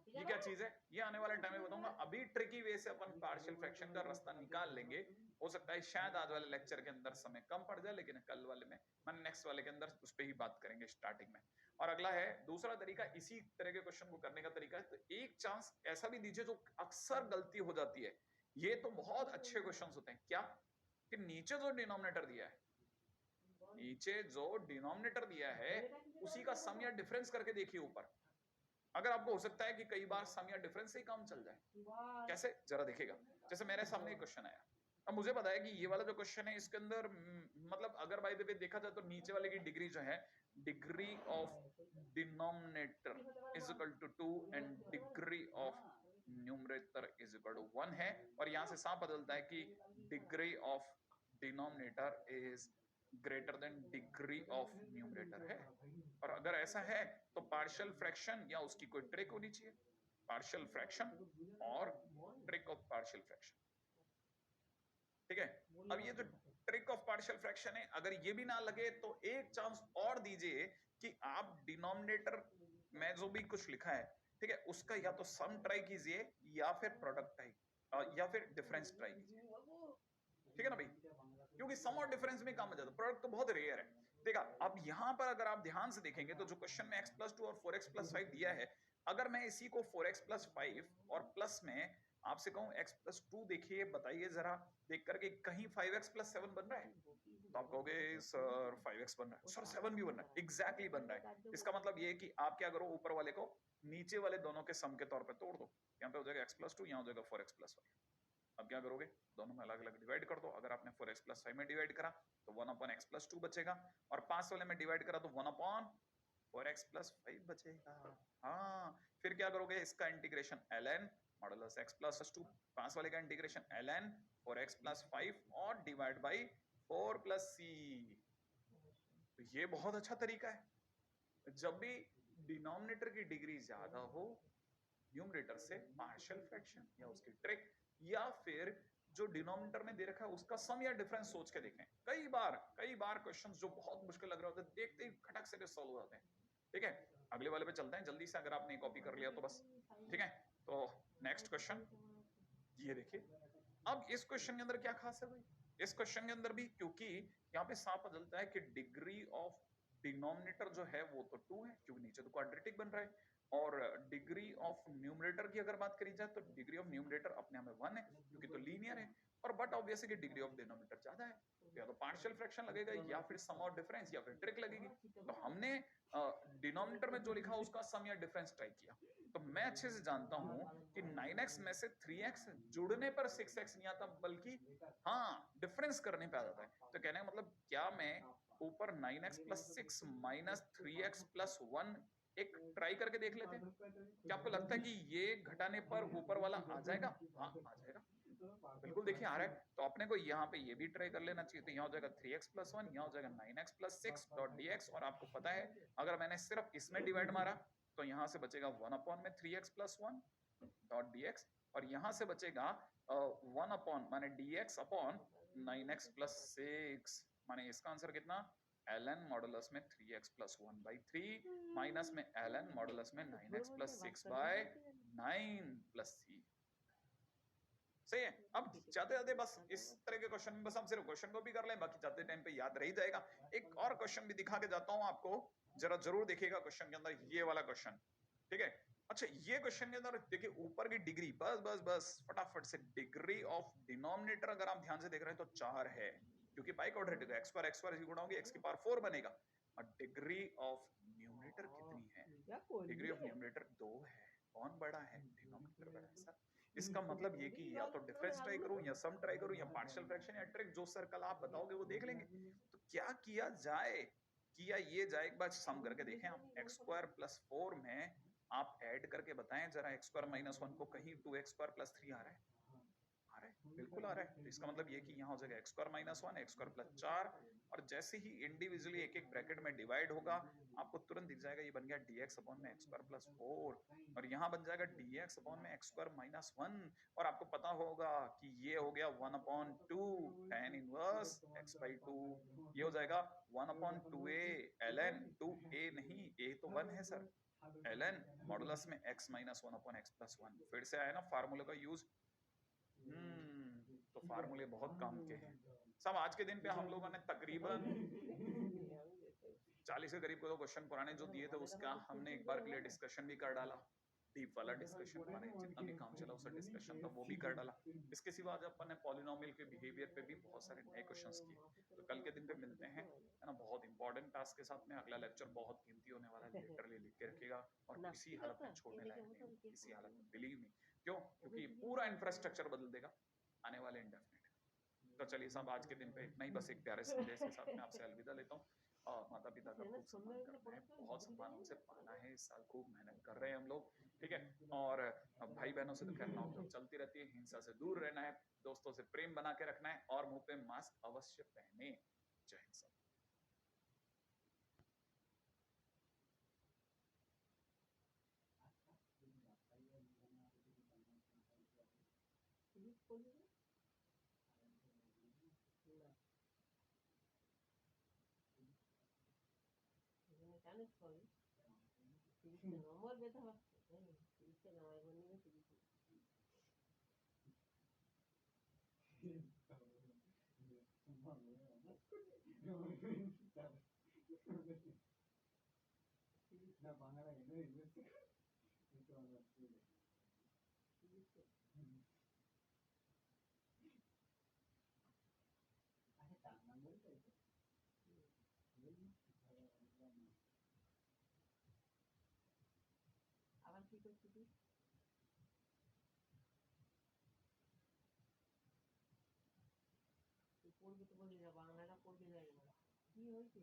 ये क्या चीज है, ये आने वाले टाइम में बताऊंगा, अभी ट्रिकी वे से अपन पार्शियल फ्रैक्शन का रास्ता निकाल लेंगे, हो सकता है शायद आज वाले लेक्चर के अंदर समय कम पड़ जाए, लेकिन कल वाले में मैं नेक्स्ट वाले के अंदर उस पर ही बात करेंगे स्टार्टिंग में। और अगला है दूसरा तरीका, इसी तरह के क्वेश्चन को करने का तरीका है, तो एक चांस ऐसा भी दीजिए जो अक्सर गलती हो जाती है, ये तो बहुत अच्छे क्वेश्चन होते हैं, क्या कि नीचे जो डिनोमिनेटर दिया है, नीचे जो डिनोमिनेटर दिया है उसी का सम या डिफरेंस करके देखिए ऊपर, अगर आपको हो सकता है कि कई बार सम या डिफरेंस से ही काम चल जाए, कैसे जरा देखिएगा, जैसे मेरे सामने एक क्वेश्चन आया, अब मुझे पता है कि ये वाला जो क्वेश्चन है इसके अंदर मतलब अगर बाय द वे देखा जाए तो नीचे वाले की डिग्री जो है, degree of denominator is equal to 2 and degree of numerator is equal to 1 है, और यहां से साफ बदलता है कि degree of denominator is greater than degree of numerator है, और अगर ऐसा है तो पार्शियल फ्रैक्शन या उसकी कोई ट्रिक होनी चाहिए, पार्शियल फ्रैक्शन और ट्रिक ऑफ पार्शियल फ्रैक्शन, ठीक है। अब ये जो ट्रिक ऑफ पार्शियल फ्रैक्शन है, अगर ये भी ना लगे तो एक चांस और दीजिए कि आप डिनोमिनेटर में जो भी कुछ लिखा है, ठीक है, उसका या तो सम ट्राई कीजिए या फिर प्रोडक्ट ट्राई या फिर डिफरेंस ट्राई कीजिए, ठीक है ना भाई, क्योंकि सम और डिफरेंस में काम आ जाता है, प्रोडक्ट तो बहुत रेयर है। देखा, अब यहां पर अगर आप ध्यान से देखेंगे तो जो क्वेश्चन में x+2 और 4x+5 दिया है, अगर मैं इसी को 4x+5 और प्लस में आपसे कहूं x+2 देखिए, बताइए जरा देख करके, कहीं 5x+7 बन रहा है, तो आप कहोगे सर 5x बन रहा है, सर 7 भी बन रहा है, एग्जैक्टली बन रहा है, इसका मतलब ये है कि आप क्या करो, ऊपर वाले को नीचे वाले दोनों के सम के तौर पे तोड़ दो, यहाँ पे हो जाएगा x+2, यहाँ हो जाएगा 4x+5, अब क्या करोगे, दोनों में अलग अलग डिवाइड कर दो। अगर आपने 4x प्लस 5 में डिवाइड करा तो 1/x प्लस 2 बचेगा, और 5 वाले में डिवाइड करा तो 1/4x प्लस 5 बचेगा। हाँ, फिर क्या करोगे, इसका integration ln modulus x plus 2, 5 वाले का इंटीग्रेशन ln 4x प्लस 5 और डिवाइड बाई 4 प्लस c। तो ये बहुत अच्छा तरीका है। जब भी डिनोमिनेटर की डिग्री ज्यादा हो न्यूमरेटर से पार्शियल फ्रैक्शन या उसकी ट्रिक, या फिर जो डिनोमिनेटर में दे रखा है उसका सम या डिफरेंस सोच के देखें। कई बार क्वेश्चंस जो बहुत मुश्किल लग रहे होते हैं देखते ही खटक से सॉल्व हो जाते हैं। ठीक है, अगले वाले पे चलते हैं जल्दी से, अगर आपने कॉपी कर लिया तो बस। ठीक है, तो नेक्स्ट क्वेश्चन ये देखिए। अब इस क्वेश्चन के अंदर क्या खास है भाई, इस क्वेश्चन के अंदर भी क्योंकि यहाँ पे साफ बदलता है कि डिग्री ऑफ डिनोमिनेटर जो है वो तो 2 है क्योंकि नीचे तो क्वाड्रेटिक बन रहा है, और डिग्री ऑफ न्यूमरेटर की अगर बात करी जाए तो डिग्री ऑफ न्यूमरेटर अपने आप में 1 है क्योंकि तो लीनियर है, और but obviously degree of denominator ज्यादा है, या तो पार्शियल फ्रैक्शन लगेगा या फिर सम और डिफरेंस या फिर ट्रिक लगेगी। तो हमने डिनोमिनेटर में जो लिखा उसका सम या डिफरेंस ट्राई किया। तो मैं अच्छे से जानता हूं कि 9x में से 3x जुड़ने पर 6x नहीं आता, बल्कि हाँ डिफरेंस करने पे आ जाता है। तो कहने का मतलब क्या मैं ऊपर 9x plus 6 minus 3x plus 1 एक ट्राई करके देख लेते हैं, क्या आपको लगता है कि ये घटाने पर ऊपर वाला आ जाएगा? हाँ आ जाएगा, बिल्कुल देखिए आ रहा है। तो अपने को यहाँ पे ये भी ट्राई कर लेना चाहिए। तो यहाँ हो जाएगा 3x प्लस 1, यहाँ हो जाएगा 9x प्लस 6 डॉट dx, और आपको पता है अगर मैंने सिर्फ इसमें डिवाइड मारा तो यहाँ से बचेगा 1 अपॉन में 3x प्लस 1 डॉट dx, और यहाँ से बचेगा 1 अपॉन माने dx अपॉन 9x प्लस 6, माने इसका आंसर कितना, ln मॉडुलस में 3x प्लस 1 बाई 3 माइनस में ln मॉडुलस में 9x plus 6 bye 9 plus c। सही है। अब जाते जाते बस इस तरह के क्वेश्चन में बस हम सिर्फ क्वेश्चन को भी कर लें, बाकी जाते टाइम पे याद रह ही जाएगा। एक और क्वेश्चन भी दिखा के जाता हूं आपको, जरा जरूर देखिएगा क्वेश्चन के अंदर ये वाला क्वेश्चन। ठीक है, अच्छा ये क्वेश्चन के अंदर देखिए ऊपर की डिग्री, बस बस बस फटाफट से, डिग्री ऑफ डिनोमिनेटर अगर आप ध्यान से देख रहे हैं तो 4 है क्योंकि बाई क्वाड्रेटिक है, x स्क्वायर गुणा होगी x की पावर 4 बनेगा, और डिग्री ऑफ न्यूमरेटर कितनी है, डिग्री ऑफ न्यूमरेटर 2 है। कौन बड़ा है, डिनोमिनेटर बड़ा है सर। इसका मतलब ये कि या तो डिफरेंस ट्राई करूं या सम ट्राई करूं या पार्शियल फ्रैक्शन या ट्रिक, जो सर्कल आप बताओगे वो देख लेंगे। तो क्या किया जाए, किया ये जाए, एक बार सम करके देखें आप। एक्स स्क्वायर प्लस 4 में आप ऐड करके बताएं जरा, एक्स स्क्वायर माइनस 1 को कहीं 2x स्क्वायर प्लस 3 आ रहा है, आ रहा है, बिल्कुल आ रहा है। तो इसका मतलब ये कि यहाँ हो जाएगा x square minus 1 x square plus 4, और जैसे ही इंडिविजुअली एक एक ब्रैकेट में डिवाइड होगा आपको तुरंत दिख जाएगा, ये बन गया dx अपॉन में एक्स स्क्वायर प्लस 4, और यहाँ बन जाएगा dx अपॉन में एक्स स्क्वायर माइनस 1, और आपको पता होगा कि ये हो गया 1/2 tan इनवर्स x बाई 2, ये हो जाएगा 1/2a ln 2a नहीं, a तो 1 है सर, ln मॉडुलस में x माइनस 1/x प्लस 1। फिर से आया ना फार्मूले का यूज। तो फार्मूले बहुत काम के हैं सब। आज के दिन पे हम लोगों ने तकरीबन 40 के करीब को क्वेश्चन पुराने जो दिए थे उसका हमने एक बार के लिए डिस्कशन भी कर डाला, डीप वाला डिस्कशन, माने जितना भी काम चला उसका डिस्कशन था वो भी कर डाला। इसके सिवा आज अपन ने पॉलिनोमियल के बिहेवियर पे भी बहुत सारे नए क्वेश्चंस किए। तो कल के दिन पे मिलते हैं, है ना, बहुत इंपॉर्टेंट टास्क के साथ में। अगला लेक्चर बहुत कीमती होने वाला है, लिटरली लिख के रखिएगा, और किसी हालत में छोड़ने लायक नहीं होगा, किसी हालत में, बिलीव मी। क्यों? क्योंकि पूरा इंफ्रास्ट्रक्चर बदल देगा आने वाले इंडेफिनिट। तो चलिए साहब आज के दिन पे इतना ही, बस एक प्यारे संदेश के साथ में आपसे अलविदा लेता हूँ। और माता पिता का खूब सम्मान करना है, बहुत सम्मान उनसे पाना है, इस साल खूब मेहनत कर रहे हैं हम लोग। ठीक है, और भाई बहनों से तो खैर नौक चलती रहती है, हिंसा से दूर रहना है, दोस्तों से प्रेम बना के रखना है, और मुंह पे मास्क अवश्य पहने। जय हिंद सब। কি হয়েছে?